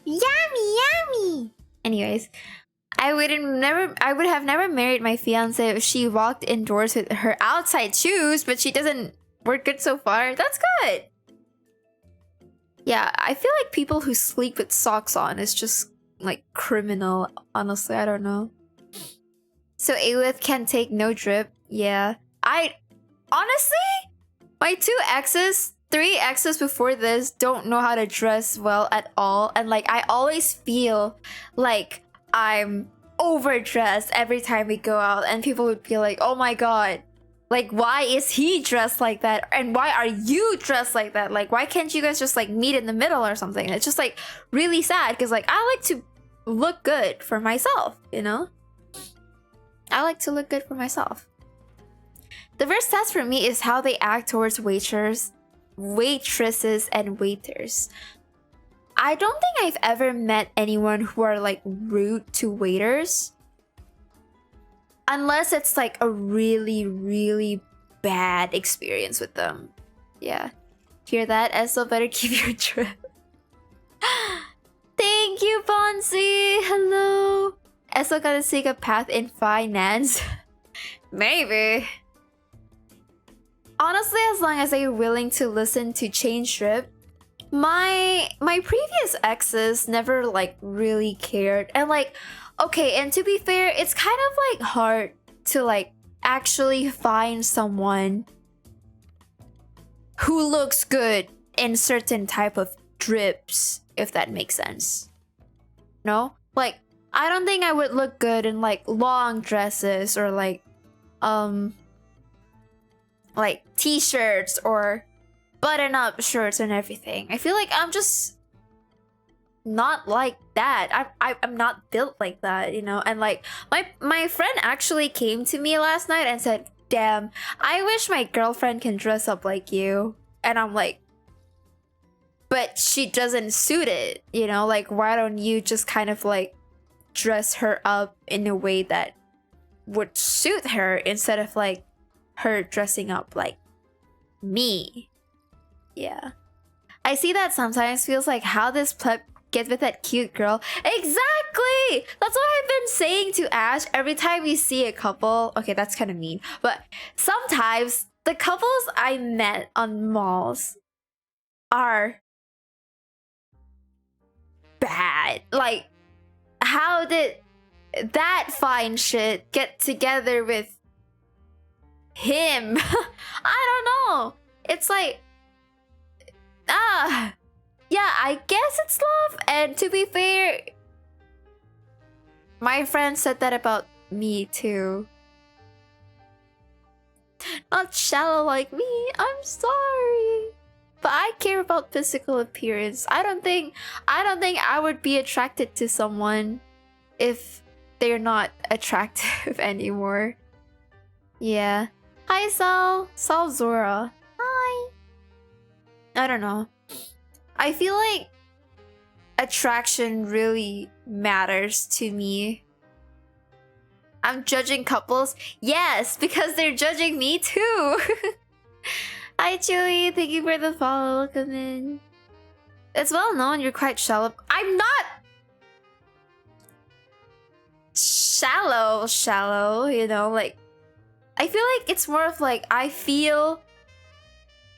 Yummy. Anyways, I would have never married my fiance if she walked indoors with her outside shoes, but she doesn't. We're good so far. That's good. Yeah, I feel like people who sleep with socks on is just like criminal. Honestly, I don't know. So Aewith can take no drip. Yeah. Honestly, my 3 exes before this don't know how to dress well at all. And like, I always feel like I'm overdressed every time we go out. And people would be like, oh my god, like, why is he dressed like that? And why are you dressed like that? Like, why can't you guys just like meet in the middle or something? It's just like really sad because like I like to look good for myself, you know? I like to look good for myself. The first test for me is how they act towards waitresses and waiters. I don't think I've ever met anyone who are like rude to waiters. Unless it's like a really, really bad experience with them. Yeah. Hear that? Eso, better keep your trip. Thank you, Bonzi! Hello! Eso gotta seek a path in finance. Maybe. Honestly, as long as they're willing to listen to change trip, my previous exes never like really cared. And like, okay, and to be fair, it's kind of like hard to like actually find someone who looks good in certain type of drips, if that makes sense. No? Like, I don't think I would look good in like long dresses or like t-shirts or button-up shirts and everything. I feel like I'm just not like that. I'm not built like that, you know. And like my friend actually came to me last night and said, "Damn, I wish my girlfriend can dress up like you." And I'm like, but she doesn't suit it, you know. Like, why don't you just kind of like dress her up in a way that would suit her instead of like her dressing up like me? Yeah, I see that sometimes feels like how this pleb get with that cute girl. Exactly, that's what I've been saying to Ash every time we see a couple. Okay, that's kind of mean, but sometimes the couples I met on malls are bad. Like, how did that fine shit get together with him? I don't know. It's like, yeah, I guess it's love. And to be fair, my friend said that about me too. Not shallow like me, I'm sorry. But I care about physical appearance. I don't think I would be attracted to someone if they're not attractive anymore. Yeah. Hi Sal Zora. Hi. I don't know. I feel like attraction really matters to me. I'm judging couples. Yes, because they're judging me too. Hi Chewy, thank you for the follow. Welcome in. It's well known you're quite shallow. I'm not shallow, you know, like I feel like it's more of like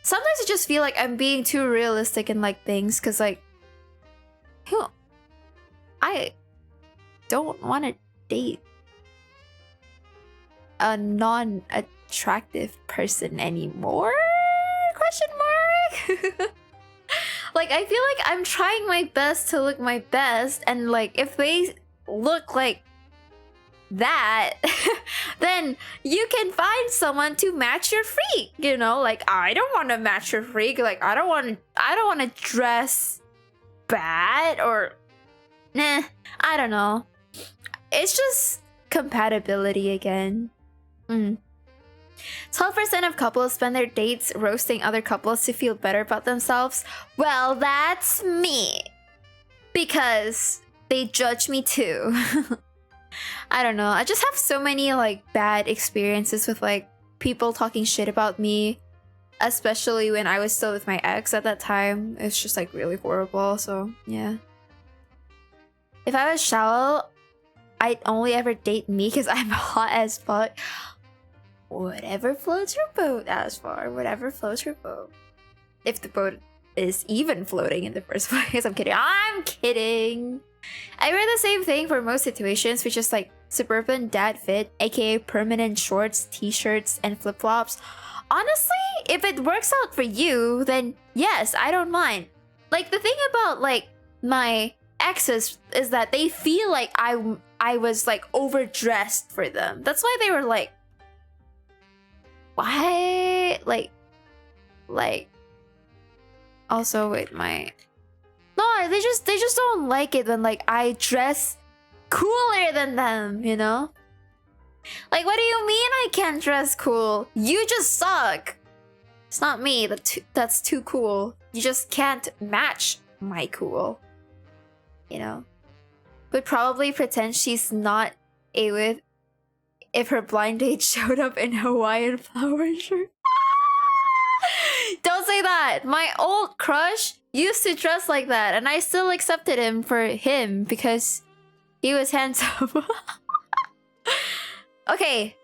sometimes I just feel like I'm being too realistic in like things, because like I don't want to date a non-attractive person anymore? Question mark. Like, I feel like I'm trying my best to look my best, and like if they look like that, then you can find someone to match your freak, you know. Like, I don't want to match your freak. Like, I don't want to dress bad, or nah, I don't know. It's just compatibility again. 12% of couples spend their dates roasting other couples to feel better about themselves. Well, that's me, because they judge me too. I don't know. I just have so many like bad experiences with like people talking shit about me, especially when I was still with my ex at that time. It's just like really horrible. So yeah. If I was shallow, I'd only ever date me because I'm hot as fuck. Whatever floats your boat, as far. Whatever floats your boat. If the boat is even floating in the first place. I'm kidding. I'm kidding. I wear the same thing for most situations, which is like suburban dad fit, aka permanent shorts, t-shirts, and flip-flops. Honestly, if it works out for you, then yes, I don't mind. Like, the thing about like my exes is that they feel like I was like overdressed for them. That's why they were like, what? Like also with my no, they just don't like it when like I dress cooler than them, you know? Like, what do you mean I can't dress cool? You just suck. It's not me that's too cool. You just can't match my cool, you know? Would probably pretend she's not Aewith if her blind date showed up in Hawaiian flower shirt. Don't say that. My old crush used to dress like that, and I still accepted him for him because he was handsome. Okay,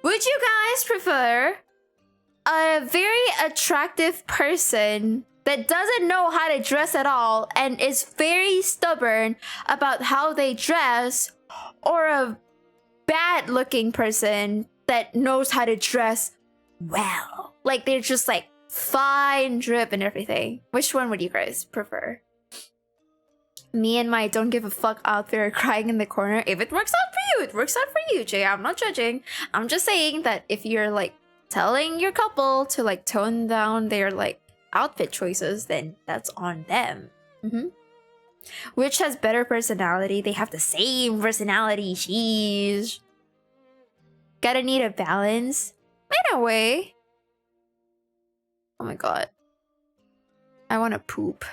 would you guys prefer a very attractive person that doesn't know how to dress at all and is very stubborn about how they dress, or a bad looking person that knows how to dress well? Like, they're just like fine drip and everything. Which one would you guys prefer? Me and my don't give a fuck out there crying in the corner. If it works out for you, it works out for you, Jay. I'm not judging. I'm just saying that if you're like telling your couple to like tone down their like outfit choices, then that's on them. Which has better personality? They have the same personality. Sheesh. Gotta need a balance. In a way. Oh my god. I wanna poop.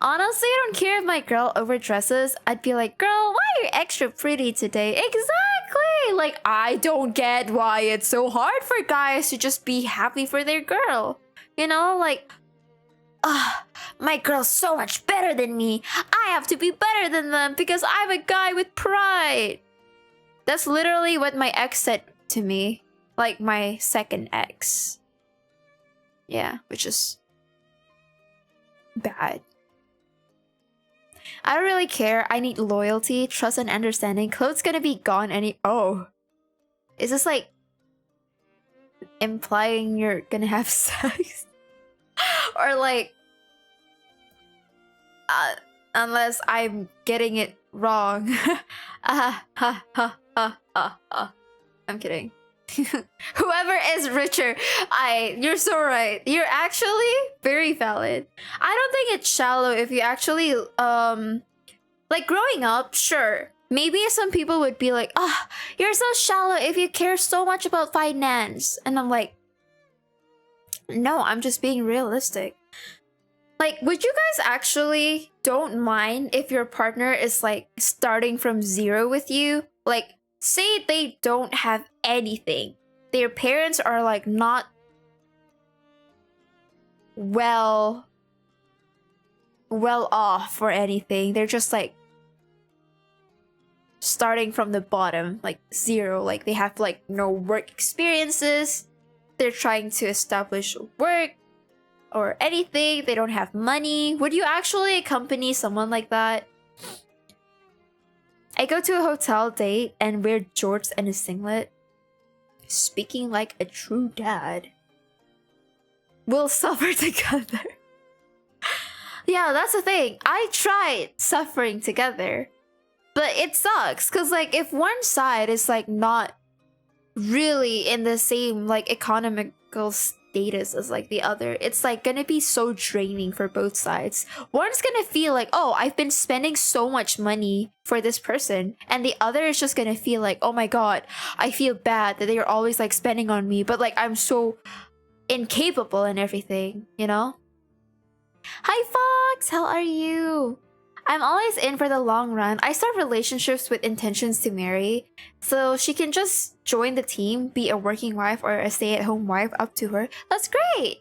Honestly, I don't care if my girl overdresses. I'd be like, girl, why are you extra pretty today? Exactly! Like, I don't get why it's so hard for guys to just be happy for their girl. You know, like, my girl's so much better than me. I have to be better than them because I'm a guy with pride. That's literally what my ex said to me. Like, my second ex. Yeah, which is bad. I don't really care. I need loyalty, trust, and understanding. Clothes gonna be gone any— oh. Is this like implying you're gonna have sex? Or like, unless I'm getting it wrong. I'm kidding. Whoever is richer, you're so right. You're actually very valid. I don't think it's shallow if you actually like growing up, sure. Maybe some people would be like, you're so shallow if you care so much about finance. And I'm like, no, I'm just being realistic. Like, would you guys actually don't mind if your partner is like starting from zero with you? Like, say they don't have anything. Their parents are like not well off or anything. They're just like starting from the bottom, like zero. Like they have like no work experiences. They're trying to establish work or anything. They don't have money. Would you actually accompany someone like that? I go to a hotel date and wear jorts and a singlet. Speaking like a true dad. We'll suffer together. Yeah, that's the thing. I tried suffering together. But it sucks. Because like if one side is like not really in the same like economical status as like the other, it's like gonna be so draining for both sides. One's gonna feel like, oh, I've been spending so much money for this person, and the other is just gonna feel like, oh my god, I feel bad that they're always like spending on me, but like I'm so incapable and everything, you know? Hi Fox, how are you? I'm always in for the long run. I start relationships with intentions to marry, so she can just join the team, be a working wife or a stay-at-home wife, up to her. That's great!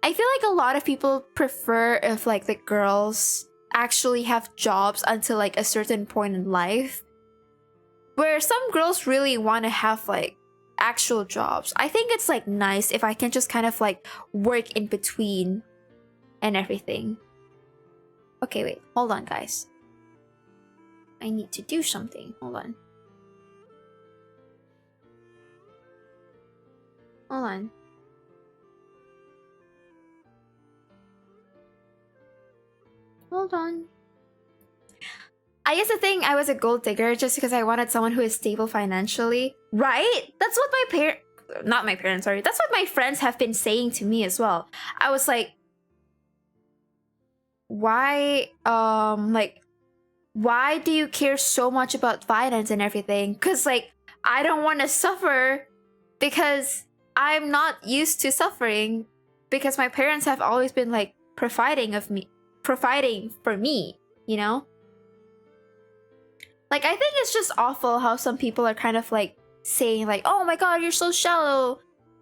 I feel like a lot of people prefer if like the girls actually have jobs until like a certain point in life, where some girls really want to have like actual jobs. I think it's like nice if I can just kind of like work in between and everything. Okay, wait. Hold on, guys. I need to do something. Hold on. Hold on. Hold on. I used to think I was a gold digger just because I wanted someone who is stable financially. Right? That's what not my parents, sorry. That's what my friends have been saying to me as well. I was like, why do you care so much about finance and everything? Because like I don't want to suffer because I'm not used to suffering, because my parents have always been like providing for me, you know? Like, I think it's just awful how some people are kind of like saying like, oh my god, you're so shallow,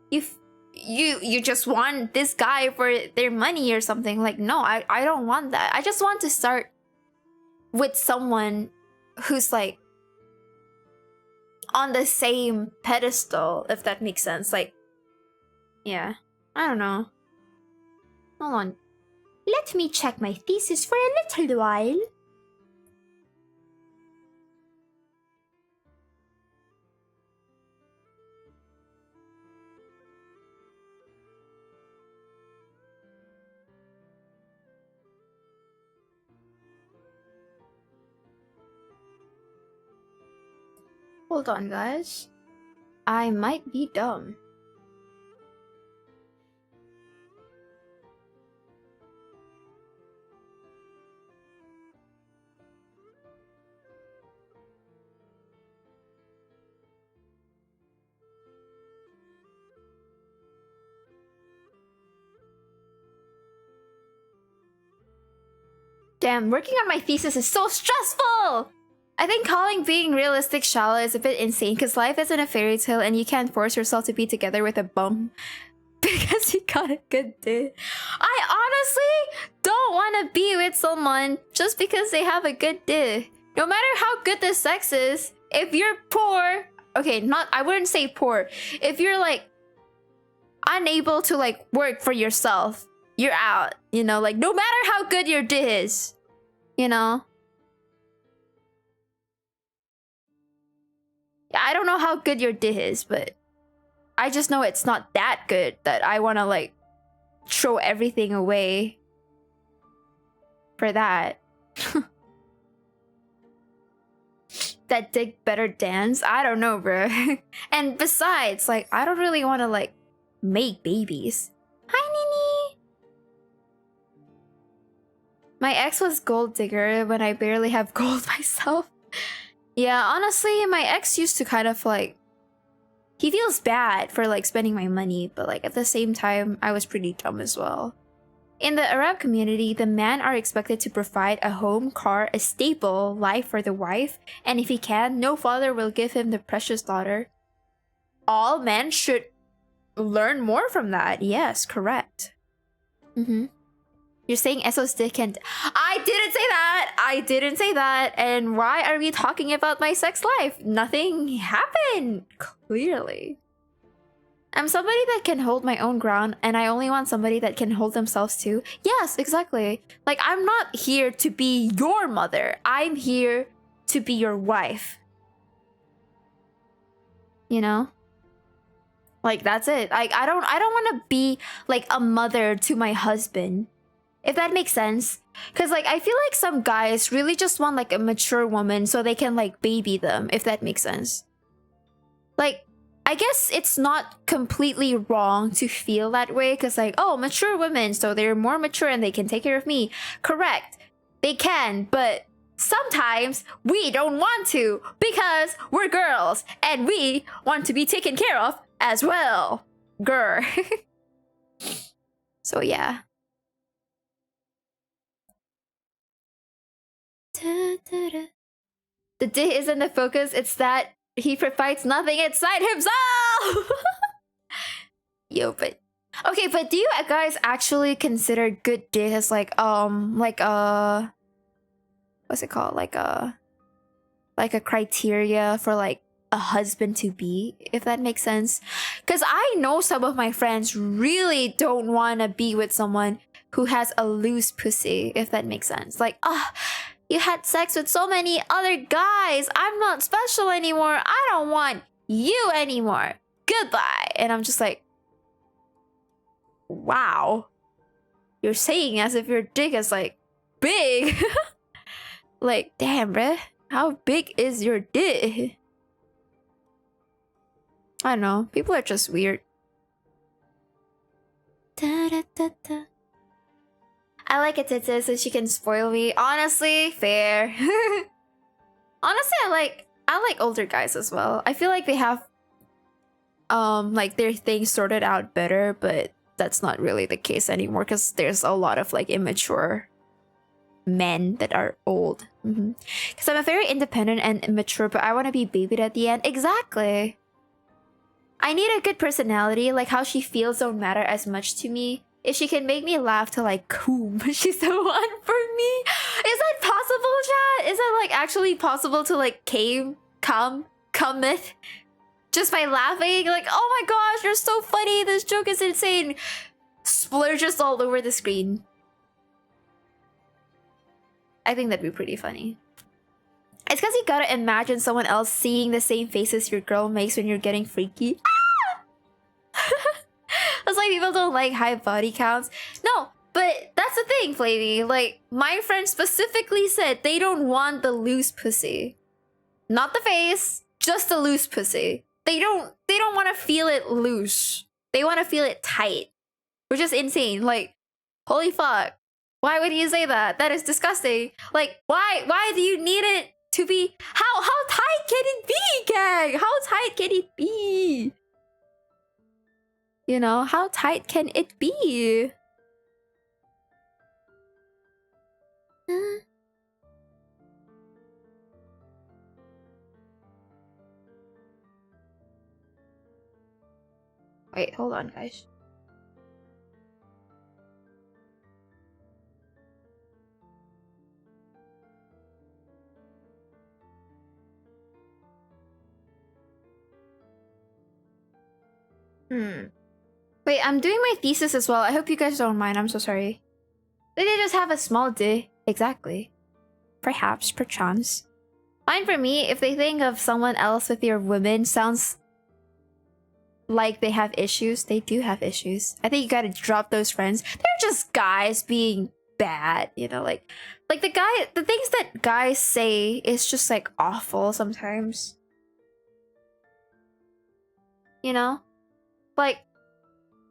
you just want this guy for their money or something. Like, no, I don't want that. I just want to start with someone who's like on the same pedestal, if that makes sense. Like, yeah, I don't know. Hold on, let me check my thesis for a little while. Hold on, guys. I might be dumb. Damn, working on my thesis is so stressful! I think calling being realistic shallow is a bit insane because life isn't a fairy tale and you can't force yourself to be together with a bum because you got a good day. I honestly don't want to be with someone just because they have a good day. No matter how good the sex is, if you're poor, okay, I wouldn't say poor. If you're like unable to like work for yourself, you're out, you know, like no matter how good your day is, you know? Yeah, I don't know how good your day is, but I just know it's not that good that I want to like throw everything away for that. That dick better dance? I don't know, bro. And besides, like, I don't really want to like make babies. Hi, Nini! My ex was gold digger when I barely have gold myself. Yeah, honestly, my ex used to kind of like... He feels bad for like spending my money, but like at the same time, I was pretty dumb as well. In the Arab community, the men are expected to provide a home, car, a stable life for the wife, and if he can, no father will give him the precious daughter. All men should learn more from that. Yes, correct. You're saying Esso's dick and... I didn't say that! I didn't say that! And why are we talking about my sex life? Nothing happened, clearly. I'm somebody that can hold my own ground, and I only want somebody that can hold themselves too. Yes, exactly. Like, I'm not here to be your mother. I'm here to be your wife. You know? Like, that's it. Like, I don't want to be, like, a mother to my husband. If that makes sense. Because, like, I feel like some guys really just want, like, a mature woman so they can, like, baby them, if that makes sense. Like, I guess it's not completely wrong to feel that way because, like, oh, mature women, so they're more mature and they can take care of me. Correct. They can, but sometimes we don't want to because we're girls and we want to be taken care of as well. Grr. So, yeah. The dick isn't the focus, it's that he provides nothing inside himself! Yo, but... Okay, but do you guys actually consider good dick as like what's it called? Like a criteria for like a husband to be, if that makes sense? Because I know some of my friends really don't want to be with someone who has a loose pussy, if that makes sense. Like, you had sex with so many other guys. I'm not special anymore. I don't want you anymore. Goodbye. And I'm just like, wow. You're saying as if your dick is like big. Like, damn, bruh. How big is your dick? I don't know. People are just weird. Da, da, da, da. I like a titty so she can spoil me. Honestly, fair. Honestly, I like older guys as well. I feel like they have like their things sorted out better, but that's not really the case anymore because there's a lot of like immature men that are old. Because I'm a very independent and immature, but I want to be babied at the end. Exactly. I need a good personality, like how she feels don't matter as much to me. If she can make me laugh to like coom, she's the one for me. Is that possible, chat? Is that like actually possible to like cometh just by laughing? Like, oh my gosh, you're so funny. This joke is insane. Splurges all over the screen. I think that'd be pretty funny. It's because you gotta imagine someone else seeing the same faces your girl makes when you're getting freaky. That's why people don't like high body counts. No, but that's the thing, Flavy. Like, my friend specifically said they don't want the loose pussy. Not the face, just a loose pussy. They don't want to feel it loose. They want to feel it tight. Which is insane. Like, holy fuck. Why would you say that? That is disgusting. Like, why do you need it to be how tight can it be, gang? How tight can it be? You know, how tight can it be? Wait, hold on, guys. Wait, I'm doing my thesis as well. I hope you guys don't mind. I'm so sorry. Did they just have a small D? Exactly. Perhaps, perchance. Fine for me, if they think of someone else with your women sounds like they have issues. They do have issues. I think you gotta drop those friends. They're just guys being bad, you know, like the things that guys say is just like awful sometimes. You know? Like,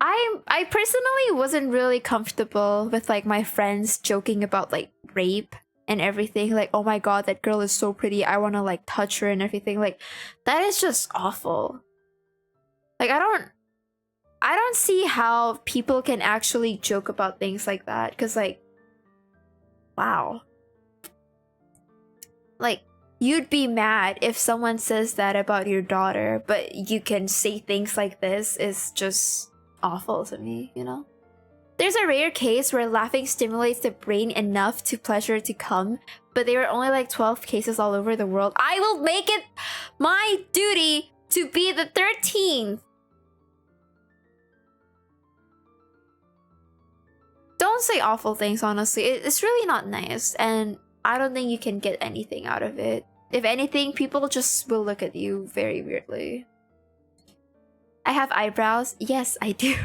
I personally wasn't really comfortable with like my friends joking about like rape and everything. Like, oh my god, that girl is so pretty. I want to like touch her and everything. Like, that is just awful. Like, I don't see how people can actually joke about things like that. Cause like, wow. Like, you'd be mad if someone says that about your daughter, but you can say things like this is just awful to me, you know? There's a rare case where laughing stimulates the brain enough to pleasure to come, but there are only like 12 cases all over the world. I will make it my duty to be the 13th. Don't say awful things, honestly. It's really not nice, and I don't think you can get anything out of it. If anything, people just will look at you very weirdly. I have eyebrows. Yes, I do.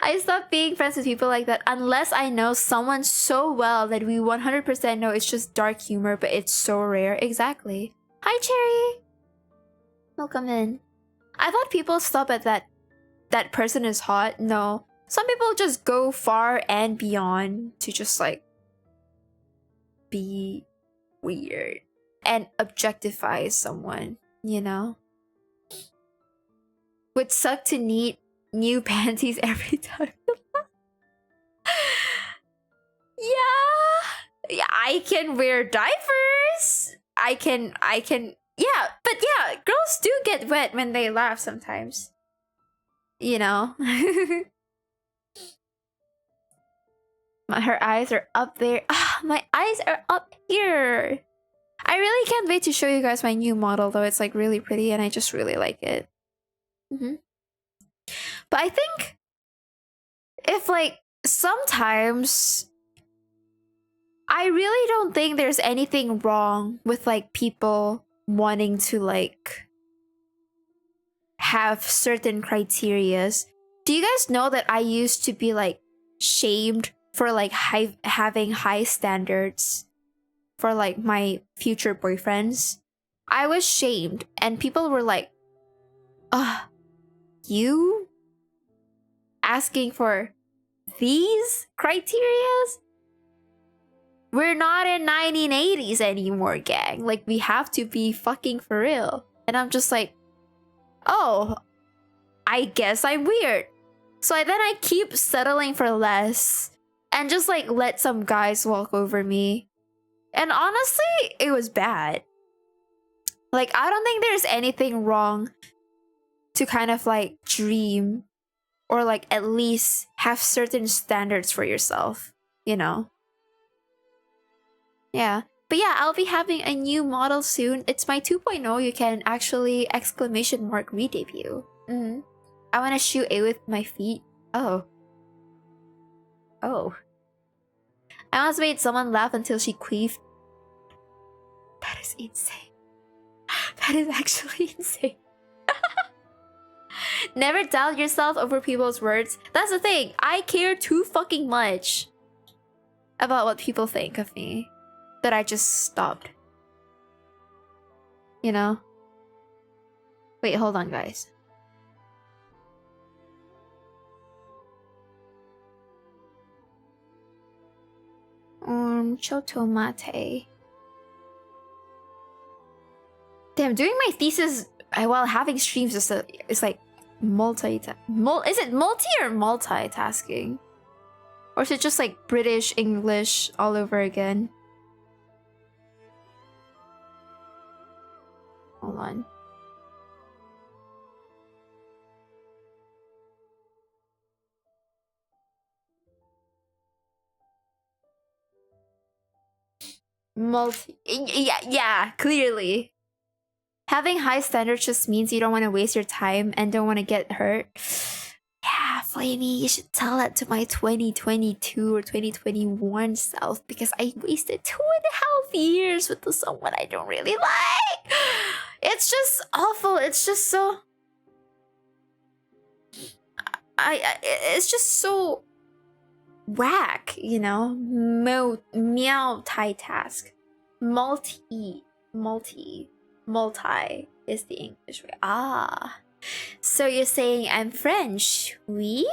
I stopped being friends with people like that unless I know someone so well that we 100% know it's just dark humor, but it's so rare. Exactly. Hi, Cherry. Welcome in. I thought people stop at that person is hot. No. Some people just go far and beyond to just like be weird and objectify someone, you know? Would suck to need new panties every time. Yeah, I can wear diapers. I can yeah, but yeah, girls do get wet when they laugh sometimes. You know? Her eyes are up there. Ah, my eyes are up here. I really can't wait to show you guys my new model, though. It's like really pretty and I just really like it. But I think if like sometimes I really don't think there's anything wrong with like people wanting to like have certain criterias. Do you guys know that I used to be like shamed for like having high standards for like my future boyfriends? I was shamed and people were like, you asking for these criterias? We're not in 1980s anymore, gang. Like, we have to be fucking for real. And I'm just like, oh, I guess I'm weird. So then I keep settling for less and just like let some guys walk over me. And honestly, it was bad. Like, I don't think there's anything wrong to kind of like dream or like at least have certain standards for yourself, you know? Yeah. But yeah, I'll be having a new model soon. It's my 2.0. You can actually !redebut. I want to shoot Aewith with my feet. Oh. Oh. I once made someone laugh until she queefed. That is insane. That is actually insane. Never doubt yourself over people's words. That's the thing. I care too fucking much about what people think of me that I just stopped. you know? Wait, hold on, guys. Chotomate. Damn, doing my thesis while having streams is like is it multi or multitasking? Or is it just like British English all over again? Hold on. Yeah, clearly. Having high standards just means you don't want to waste your time and don't want to get hurt. Yeah, Flamey, you should tell that to my 2022 or 2021 self because I wasted 2.5 years with someone I don't really like. It's just awful. It's just so... it's just so whack, you know? Multitask. Multi is the English way. Ah. So you're saying I'm French, oui?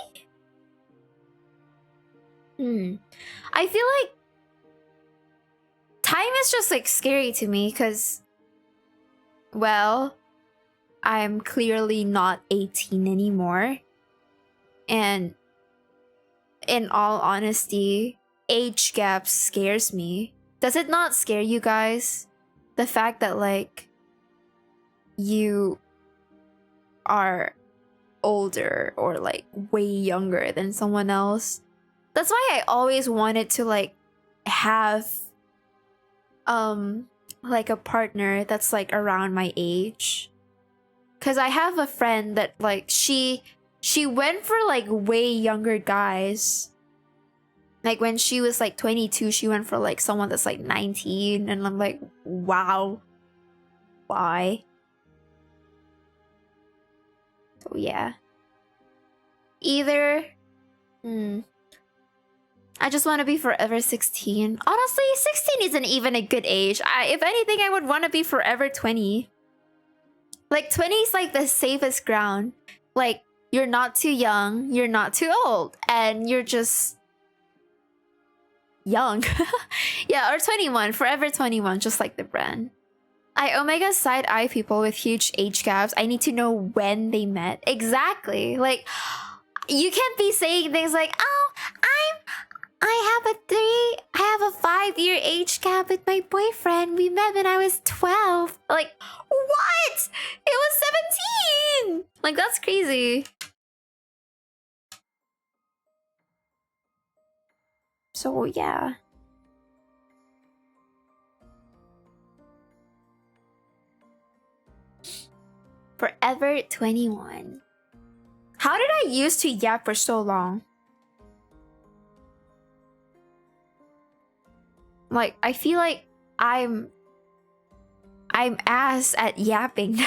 I feel like time is just like scary to me because, well, I'm clearly not 18 anymore. And in all honesty, age gap scares me. Does it not scare you guys? The fact that like you are older or like way younger than someone else. That's why I always wanted to like have like a partner that's like around my age. Cause I have a friend that like she went for like way younger guys. Like when she was like 22, she went for like someone that's like 19 and I'm like, wow. Why? So yeah. Either I just want to be forever 16. Honestly, 16 isn't even a good age. If anything, I would want to be forever 20. Like 20 is like the safest ground. Like you're not too young, you're not too old, and you're just young. Yeah, or 21, forever 21, just like the brand. I Omega side eye people with huge age gaps. I need to know when they met. Exactly. Like, you can't be saying things like, oh, I have a 5-year age gap with my boyfriend. We met when I was 12. Like, what? It was 17. Like, that's crazy. So, yeah. Forever 21. How did I used to yap for so long? Like, I feel like I'm ass at yapping now.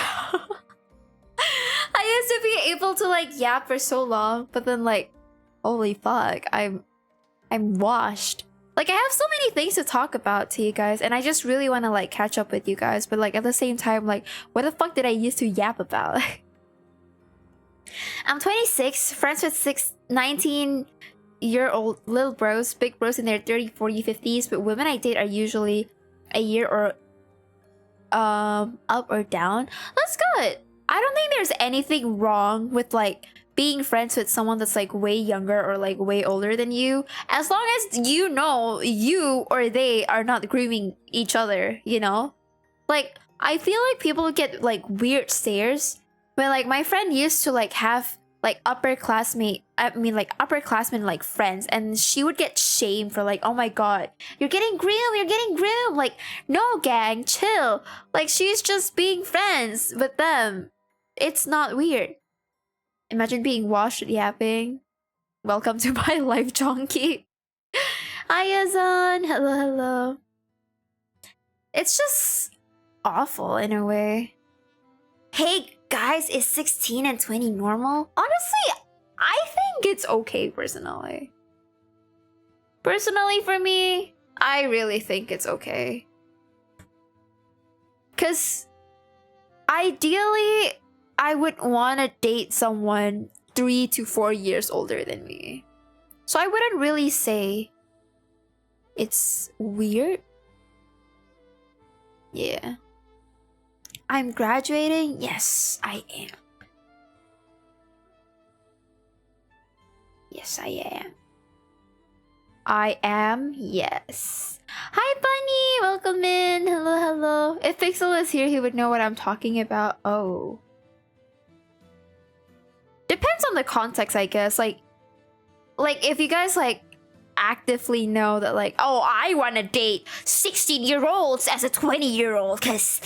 I used to be able to like yap for so long, but then like, holy fuck, I'm washed. Like, I have so many things to talk about to you guys, and I just really want to like catch up with you guys, but like at the same time, like, what the fuck did I used to yap about? I'm 26, friends with 19-year-old little bros, big bros in their 30, 40, 50s, but women I date are usually a year or up or down. That's good. I don't think there's anything wrong with like being friends with someone that's like way younger or like way older than you, as long as you know you or they are not grooming each other, you know? Like, I feel like people get like weird stares when like my friend used to like have like upperclassmen like friends, and she would get shamed for like, oh my god, you're getting groomed. Like, no gang, chill. Like, she's just being friends with them. It's not weird. Imagine being washed yapping. Welcome to my life, Jonky. Hi, Azan. Hello. It's just awful in a way. Hey, guys, is 16 and 20 normal? Honestly, I think it's okay, personally. Personally, for me, I really think it's okay. Because ideally, I would want to date someone 3 to 4 years older than me. So I wouldn't really say it's weird. Yeah. I'm graduating? Yes, I am. Yes, I am. I am? Yes. Hi, Bunny! Welcome in. Hello, hello. If Pixel is here, he would know what I'm talking about. Oh. Depends on the context, I guess. Like if you guys, like, actively know that, like, oh, I want to date 16-year-olds as a 20-year-old because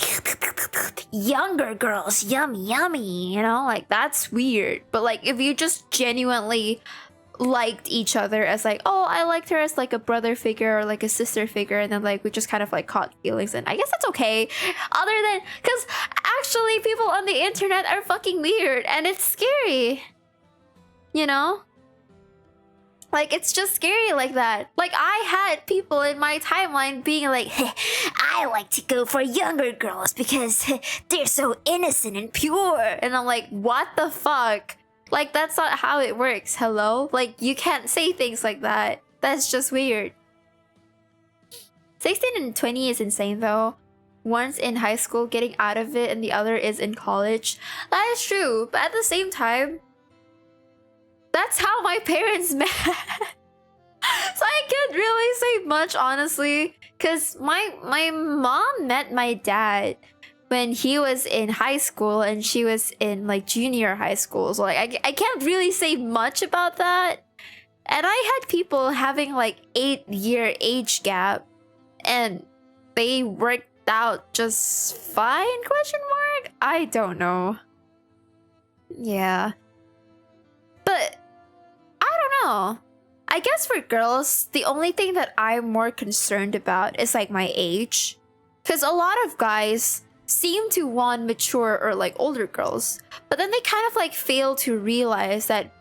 younger girls, yummy, you know? Like, that's weird. But, like, if you just genuinely liked each other as, like, oh, I liked her as, like, a brother figure or, like, a sister figure, and then, like, we just kind of, like, caught feelings, and I guess that's okay. Other than, because actually people on the internet are fucking weird, and it's scary. You know? Like, it's just scary like that. Like, I had people in my timeline being like, I like to go for younger girls because they're so innocent and pure. And I'm like, what the fuck? Like, that's not how it works, hello? Like, you can't say things like that. That's just weird. 16 and 20 is insane, though. One's in high school getting out of it and the other is in college. That is true, but at the same time, that's how my parents met. So I can't really say much, honestly. Because my mom met my dad when he was in high school and she was in, like, junior high school. So, like, I can't really say much about that. And I had people having, like, 8-year age gap. And they worked out just fine, ? I don't know. Yeah. But I don't know. I guess for girls, the only thing that I'm more concerned about is, like, my age. Because a lot of guys seem to want mature or, like, older girls. But then they kind of, like, fail to realize that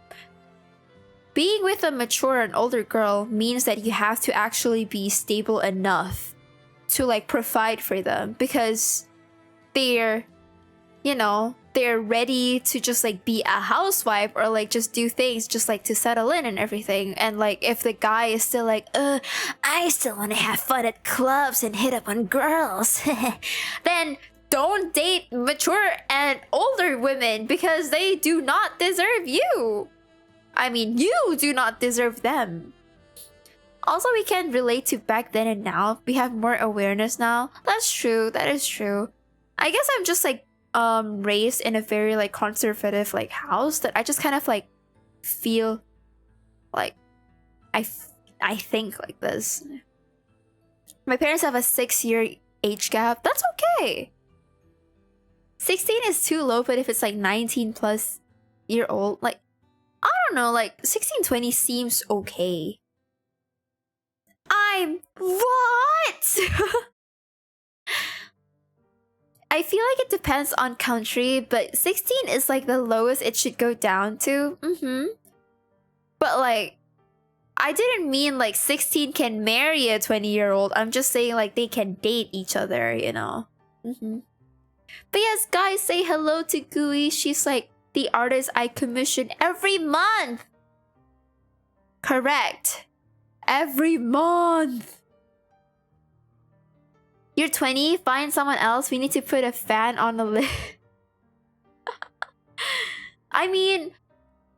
being with a mature and older girl means that you have to actually be stable enough to, like, provide for them. Because they're, you know, they're ready to just, like, be a housewife or, like, just do things just, like, to settle in and everything. And, like, if the guy is still like, I still want to have fun at clubs and hit up on girls, then don't date mature and older women because they do not deserve you. I mean, you do not deserve them. Also, we can relate to back then and now. We have more awareness now. That's true. That is true. I guess I'm just, like, raised in a very, like, conservative, like, house that I just kind of, like, feel like I think like this. My parents have a 6-year age gap. That's okay. 16 is too low, but if it's, like, 19 plus year old, like, I don't know, like, 16-20 seems okay. What? I feel like it depends on country, but 16 is, like, the lowest it should go down to. But, like, I didn't mean, like, 16 can marry a 20-year-old. I'm just saying, like, they can date each other, you know? But yes, guys, say hello to Gooey. She's, like, the artist I commission every month. Correct. Every month. You're 20, find someone else. We need to put a fan on the list. I mean,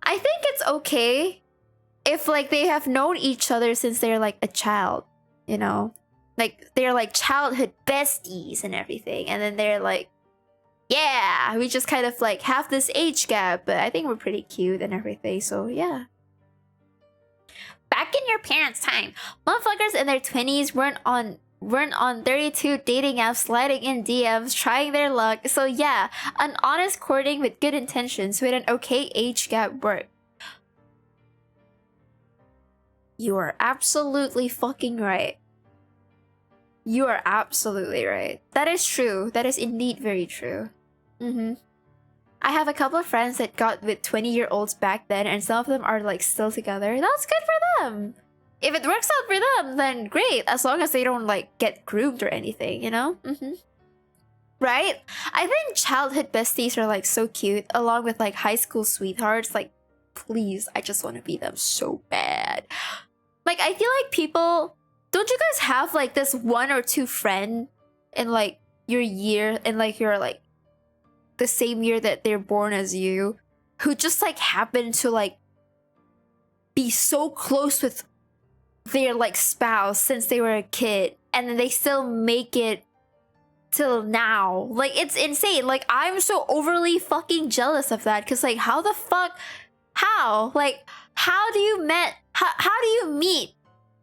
I think it's okay if, like, they have known each other since they're, like, a child, you know? Like, they're, like, childhood besties and everything. And then they're like, yeah, we just kind of, like, have this age gap, but I think we're pretty cute and everything, so yeah. Back in your parents' time, motherfuckers in their 20s weren't on 32 dating apps, sliding in DMs, trying their luck. So yeah, an honest courting with good intentions with an okay age gap worked. You are absolutely fucking right. You are absolutely right. That is true. That is indeed very true. I have a couple of friends that got with 20-year-olds back then, and some of them are, like, still together. That's good for them. If it works out for them, then great. As long as they don't, like, get groomed or anything, you know? Right? I think childhood besties are like so cute, along with like high school sweethearts. Like, please, I just want to be them so bad. Like, I feel like people, don't you guys have like this one or two friend in like your year, in like your like the same year that they're born as you, who just like happen to like be so close with their like spouse since they were a kid, and then they still make it till now? Like, it's insane. Like, I'm so overly fucking jealous of that, because like, how the fuck, how like, how do you how do you meet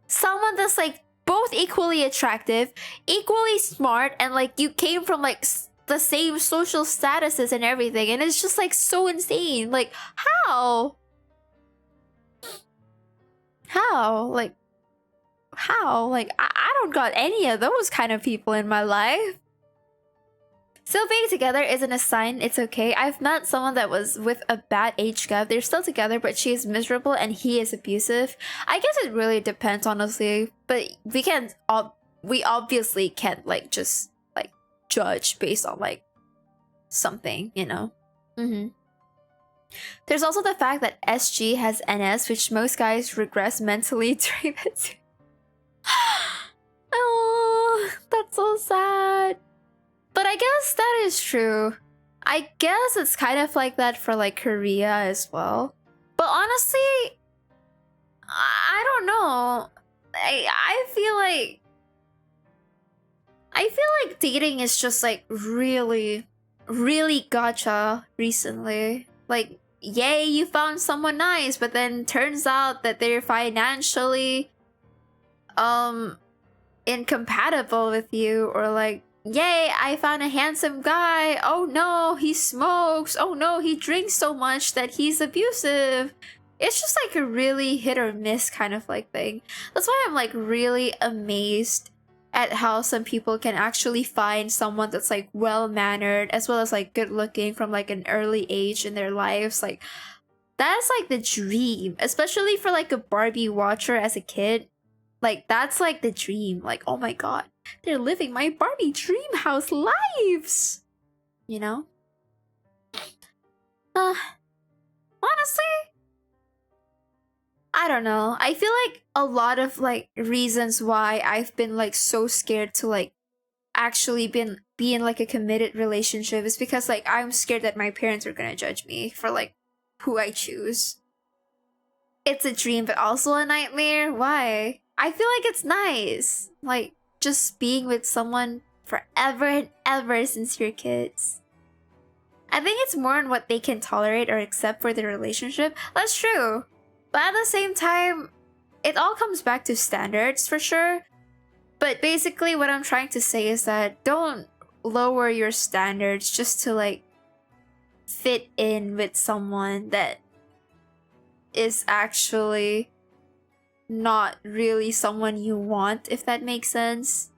someone that's like both equally attractive, equally smart, and like you came from like the same social statuses and everything, and it's just like so insane. Like, how like, how like, I don't got any of those kind of people in my life. Still being together isn't a sign it's okay. I've met someone that was with a bad age gap. They're still together, but she is miserable and he is abusive. I guess it really depends, honestly. But we obviously can't like just like judge based on like something, you know? There's also the fact that SG has NS, which most guys regress mentally during that. Oh, that's so sad. But I guess that is true. I guess it's kind of like that for like Korea as well. But honestly, I don't know. I feel like dating is just like really gotcha recently. Like, yay, you found someone nice, but then turns out that they're financially incompatible with you, or like, yay, I found a handsome guy. Oh no, he smokes. Oh no, he drinks so much that he's abusive. It's just like a really hit or miss kind of like thing. That's why I'm like really amazed at how some people can actually find someone that's like well-mannered as well as like good looking from like an early age in their lives. Like, that's like the dream, especially for like a Barbie watcher as a kid. Like, that's like the dream. Like, oh my god, they're living my Barbie dream house lives, you know? Honestly, I don't know. I feel like a lot of like reasons why I've been like so scared to like actually be in like a committed relationship is because like I'm scared that my parents are gonna judge me for like who I choose. It's a dream, but also a nightmare. Why? I feel like it's nice. Like, just being with someone forever and ever since you're kids. I think it's more on what they can tolerate or accept for their relationship. That's true. But at the same time, it all comes back to standards for sure. But basically what I'm trying to say is that don't lower your standards just to like fit in with someone that is actually not really someone you want, if that makes sense.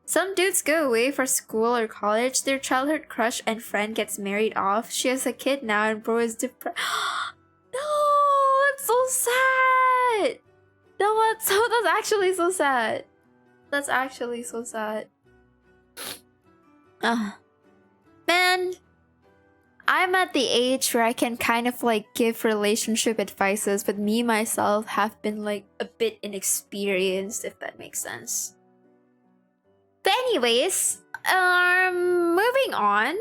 Some dudes go away for school or college, their childhood crush and friend gets married off, she has a kid now and bro is depressed. No, that's so sad. No, that's actually so sad. That's actually so sad. Man, I'm at the age where I can kind of like give relationship advices, but me myself have been like a bit inexperienced, if that makes sense. But anyways, moving on.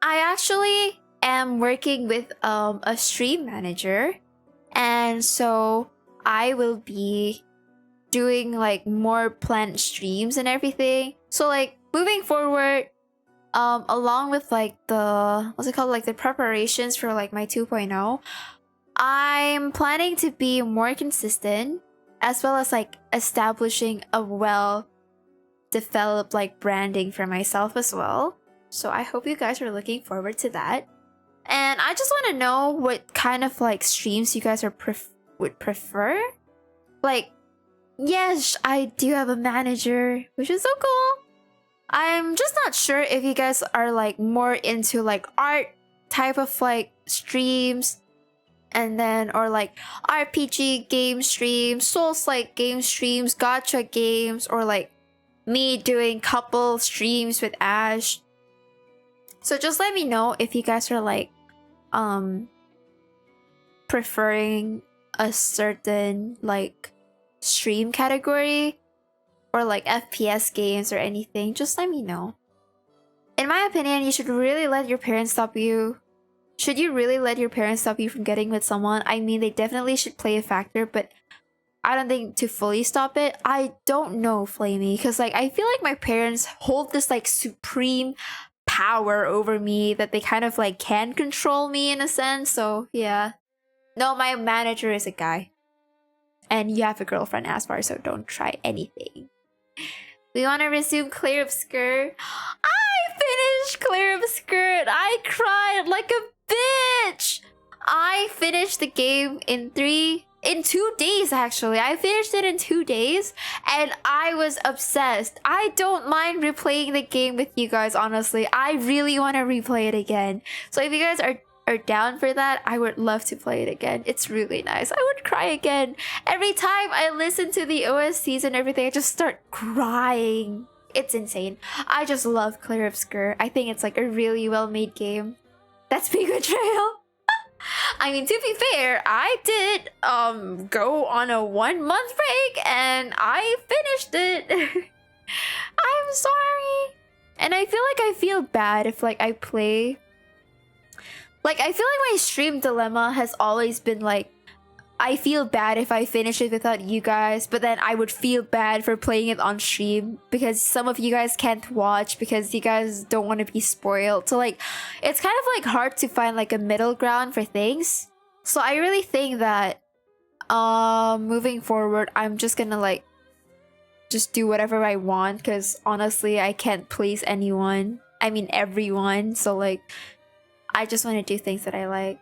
I actually am working with a stream manager, and so I will be doing like more planned streams and everything. So like moving forward, along with like the what's it called, like the preparations for like my 2.0, I'm planning to be more consistent as well as like establishing a well developed like branding for myself as well. So I hope you guys are looking forward to that. And I just want to know what kind of like streams you guys are would prefer. Like, yes, I do have a manager, which is so cool. I'm just not sure if you guys are like more into like art type of like streams, and then or like RPG game streams, Souls-like game streams, gacha games, or like me doing couple streams with Ash. So just let me know if you guys are like preferring a certain like stream category or like FPS games or anything. Just let me know. In my opinion, you should really let your parents stop you. Should you really let your parents stop you from getting with someone? I mean, they definitely should play a factor, but I don't think to fully stop it. I don't know, Flamey, because like I feel like my parents hold this like supreme power over me that they kind of like can control me in a sense. So yeah. No, my manager is a guy. And you have a girlfriend as far, so don't try anything. We want to resume Clear Obscure. I finished Clear Obscure. I cried like a bitch. I finished the game in 2 days actually. I finished it in 2 days and I was obsessed. I don't mind replaying the game with you guys, honestly. I really want to replay it again. So if you guys are down for that, I would love to play it again. It's really nice. I would cry again. Every time I listen to the OSTs and everything, I just start crying. It's insane. I just love Clear Obscure. I think it's like a really well-made game. That's Big Betrayal. I mean, to be fair, I did go on a 1-month break and I finished it. I'm sorry. And I feel bad if like I play. Like, I feel like my stream dilemma has always been like, I feel bad if I finish it without you guys, but then I would feel bad for playing it on stream because some of you guys can't watch because you guys don't want to be spoiled. So like, it's kind of like hard to find like a middle ground for things. So I really think that moving forward, I'm just gonna like just do whatever I want because honestly, I can't please anyone. I mean, everyone. So like, I just want to do things that I like.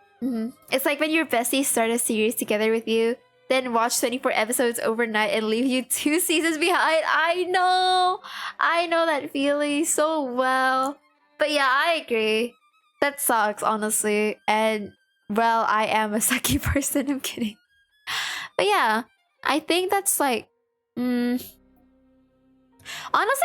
It's like when your besties start a series together with you, then watch 24 episodes overnight and leave you 2 seasons behind. I know that feeling so well. But yeah, I agree. That sucks, honestly. And well, I am a sucky person. I'm kidding. But yeah, I think that's like... honestly,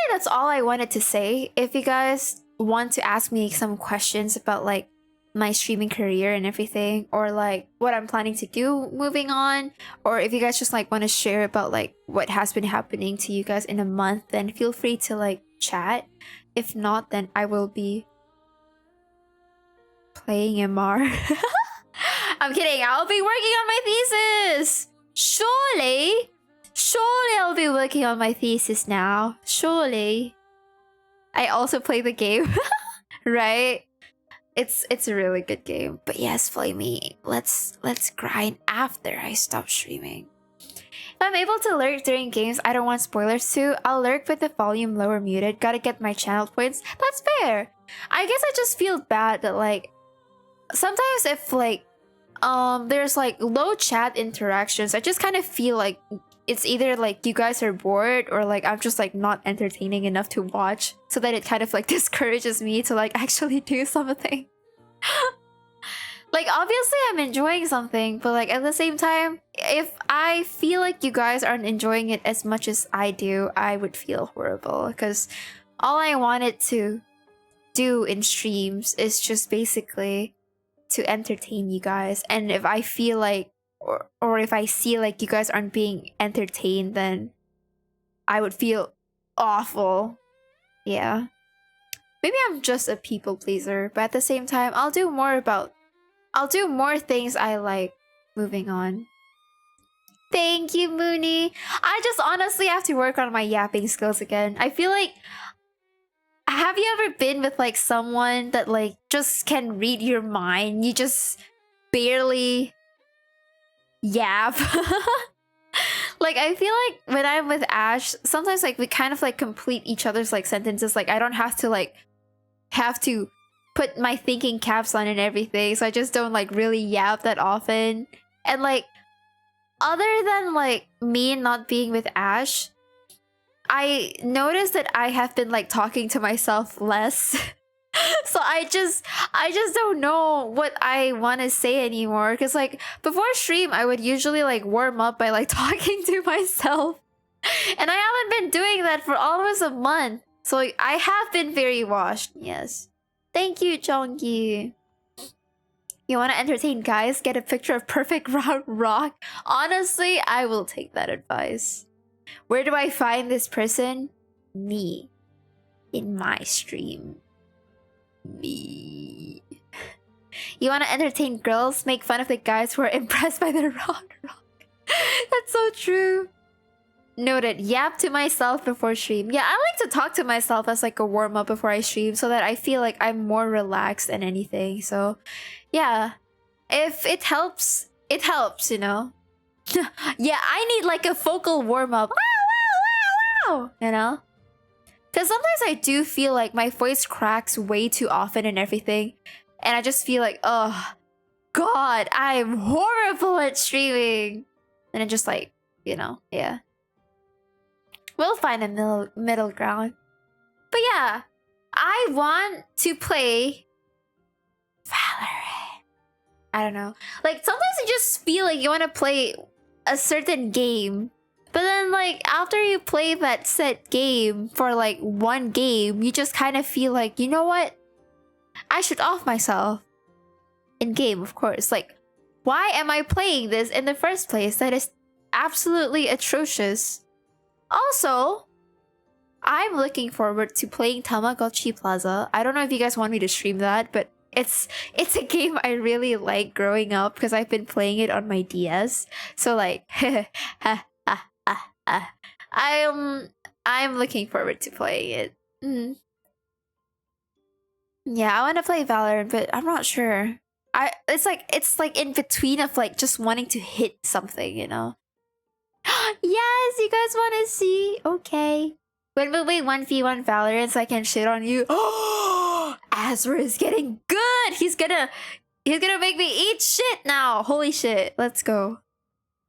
that's all I wanted to say. If you guys want to ask me some questions about like my streaming career and everything, or like what I'm planning to do moving on, or if you guys just like want to share about like what has been happening to you guys in a month, then feel free to like chat. If not, then I will be playing MR. I'm kidding. I'll be working on my thesis. Surely I'll be working on my thesis now. Surely. I also play the game. Right? It's a really good game. But yes, Flamey, let's grind after I stop streaming. If I'm able to lurk during games I don't want spoilers to, I'll lurk with the volume lower muted. Gotta get my channel points. That's fair. I guess I just feel bad that like sometimes if like there's like low chat interactions, I just kind of feel like it's either like you guys are bored or like I'm just like not entertaining enough to watch, so that it kind of like discourages me to like actually do something. Like obviously I'm enjoying something, but like at the same time, if I feel like you guys aren't enjoying it as much as I do, I would feel horrible because all I wanted to do in streams is just basically to entertain you guys. And if I feel like or if I see like you guys aren't being entertained, then I would feel awful. Yeah. Maybe I'm just a people pleaser, but at the same time, I'll do more things I like. Moving on. Thank you, Mooney. I just honestly have to work on my yapping skills again. I feel like, have you ever been with like someone that like just can read your mind? You just barely yap. Like I feel like when I'm with Ash, sometimes like we kind of like complete each other's like sentences. Like I don't have to put my thinking caps on and everything, so I just don't like really yap that often. And like other than like me not being with Ash, I noticed that I have been like talking to myself less. So I just don't know what I want to say anymore, because like before stream I would usually like warm up by like talking to myself, and I haven't been doing that for almost a month. So like, I have been very washed. Yes. Thank you, Jonggi. You want to entertain guys? Get a picture of perfect round rock. Honestly, I will take that advice. Where do I find this person? Me. In my stream. Me. You want to entertain girls? Make fun of the guys who are impressed by the round rock. That's so true. Noted. Yap to myself before stream. Yeah, I like to talk to myself as like a warm-up before I stream so that I feel like I'm more relaxed than anything. So, yeah. If it helps, you know? Yeah, I need like a vocal warm-up. Wow, wow, wow, wow! You know? Because sometimes I do feel like my voice cracks way too often and everything. And I just feel like, oh, God, I'm horrible at streaming. And it just like, you know, yeah. We'll find a middle ground. But yeah, I want to play Valorant. I don't know. Like, sometimes you just feel like you want to play a certain game. But then, like, after you play that set game for, like, one game, you just kind of feel like, you know what? I should off myself. In game, of course. Like, why am I playing this in the first place? That is absolutely atrocious. Also, I'm looking forward to playing Tamagotchi Plaza. I don't know if you guys want me to stream that, but it's a game I really like growing up because I've been playing it on my DS. So like, I'm looking forward to playing it. Mm. Yeah, I want to play Valorant, but I'm not sure. It's like in between of like just wanting to hit something, you know. Yes, you guys want to see? Okay. When will we 1v1 Valorant so I can shit on you? Oh, Azra is getting good. He's gonna make me eat shit now. Holy shit. Let's go.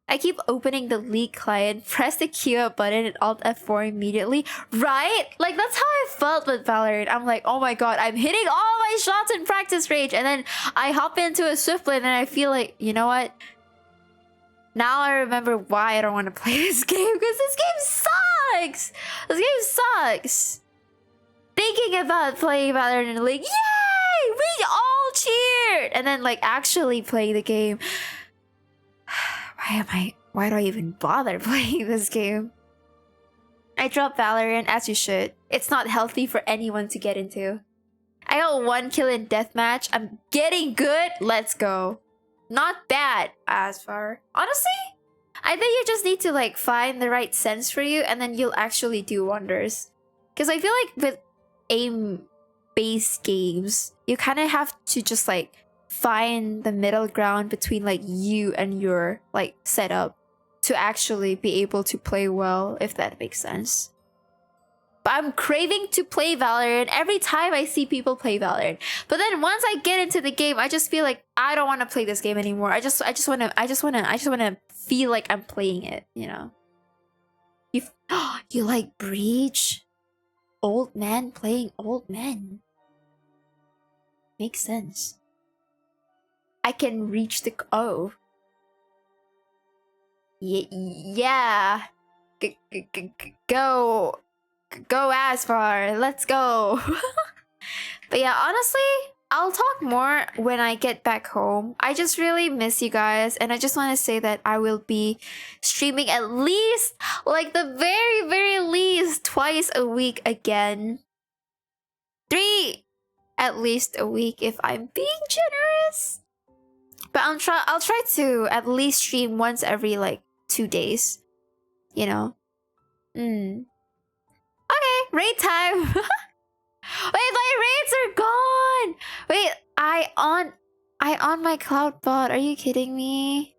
I keep opening the League client, press the Q up button and Alt F4 immediately. Right? Like, that's how I felt with Valorant. I'm like, oh my god, I'm hitting all my shots in practice range. And then I hop into a Swift Blade and I feel like, you know what? Now I remember why I don't want to play this game. Because this game sucks! This game sucks! Thinking about playing Valorant in the League, yay! We all cheered! And then, like, actually playing the game. Why do I even bother playing this game? I dropped Valorant, as you should. It's not healthy for anyone to get into. I got 1 kill in deathmatch. I'm getting good. Let's go. Not bad, as far. Honestly, I think you just need to like find the right sense for you and then you'll actually do wonders. Because I feel like with aim-based games, you kind of have to just like find the middle ground between like you and your like setup to actually be able to play well, if that makes sense. But I'm craving to play Valorant every time I see people play Valorant. But then once I get into the game, I just feel like I don't want to play this game anymore. I just want to feel like I'm playing it, you know. You like Breach? Old man playing old men. Makes sense. I can reach the yeah. Go as far. Let's go. But yeah, honestly, I'll talk more when I get back home. I just really miss you guys, and I just want to say that I will be streaming at least, like the very, very least, twice a week again. 3 at least a week if I'm being generous. But I'll try to at least stream once every like 2 days. You know? Okay, raid time. Wait, my raids are gone. Wait, I on my cloud bot. Are you kidding me?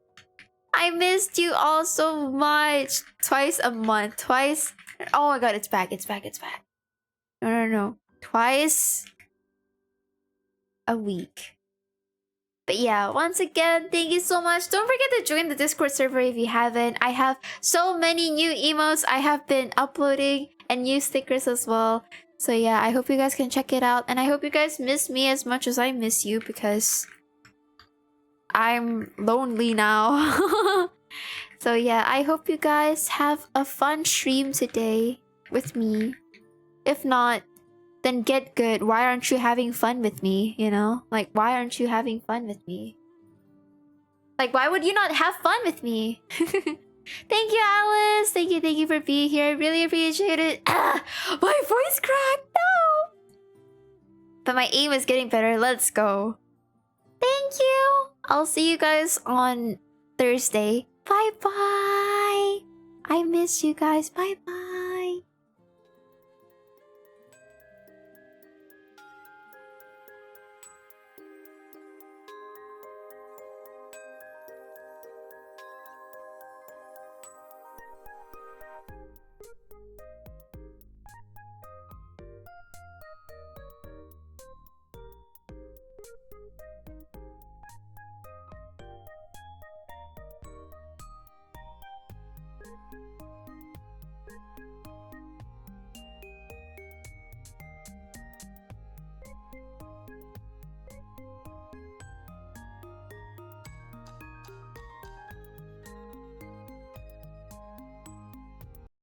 I missed you all so much. Twice a month. Twice. Oh my god, it's back. It's back. It's back. No. Twice a week. But yeah, once again, thank you so much. Don't forget to join the Discord server if you haven't. I have so many new emotes I have been uploading and new stickers as well. So yeah, I hope you guys can check it out. And I hope you guys miss me as much as I miss you because I'm lonely now. So yeah, I hope you guys have a fun stream today with me. If not, then get good. Why aren't you having fun with me, you know? Like, why aren't you having fun with me? Like, why would you not have fun with me? Thank you, Alice. Thank you for being here. I really appreciate it. Ah, my voice cracked. No. But my aim is getting better. Let's go. Thank you. I'll see you guys on Thursday. Bye-bye. I miss you guys. Bye-bye.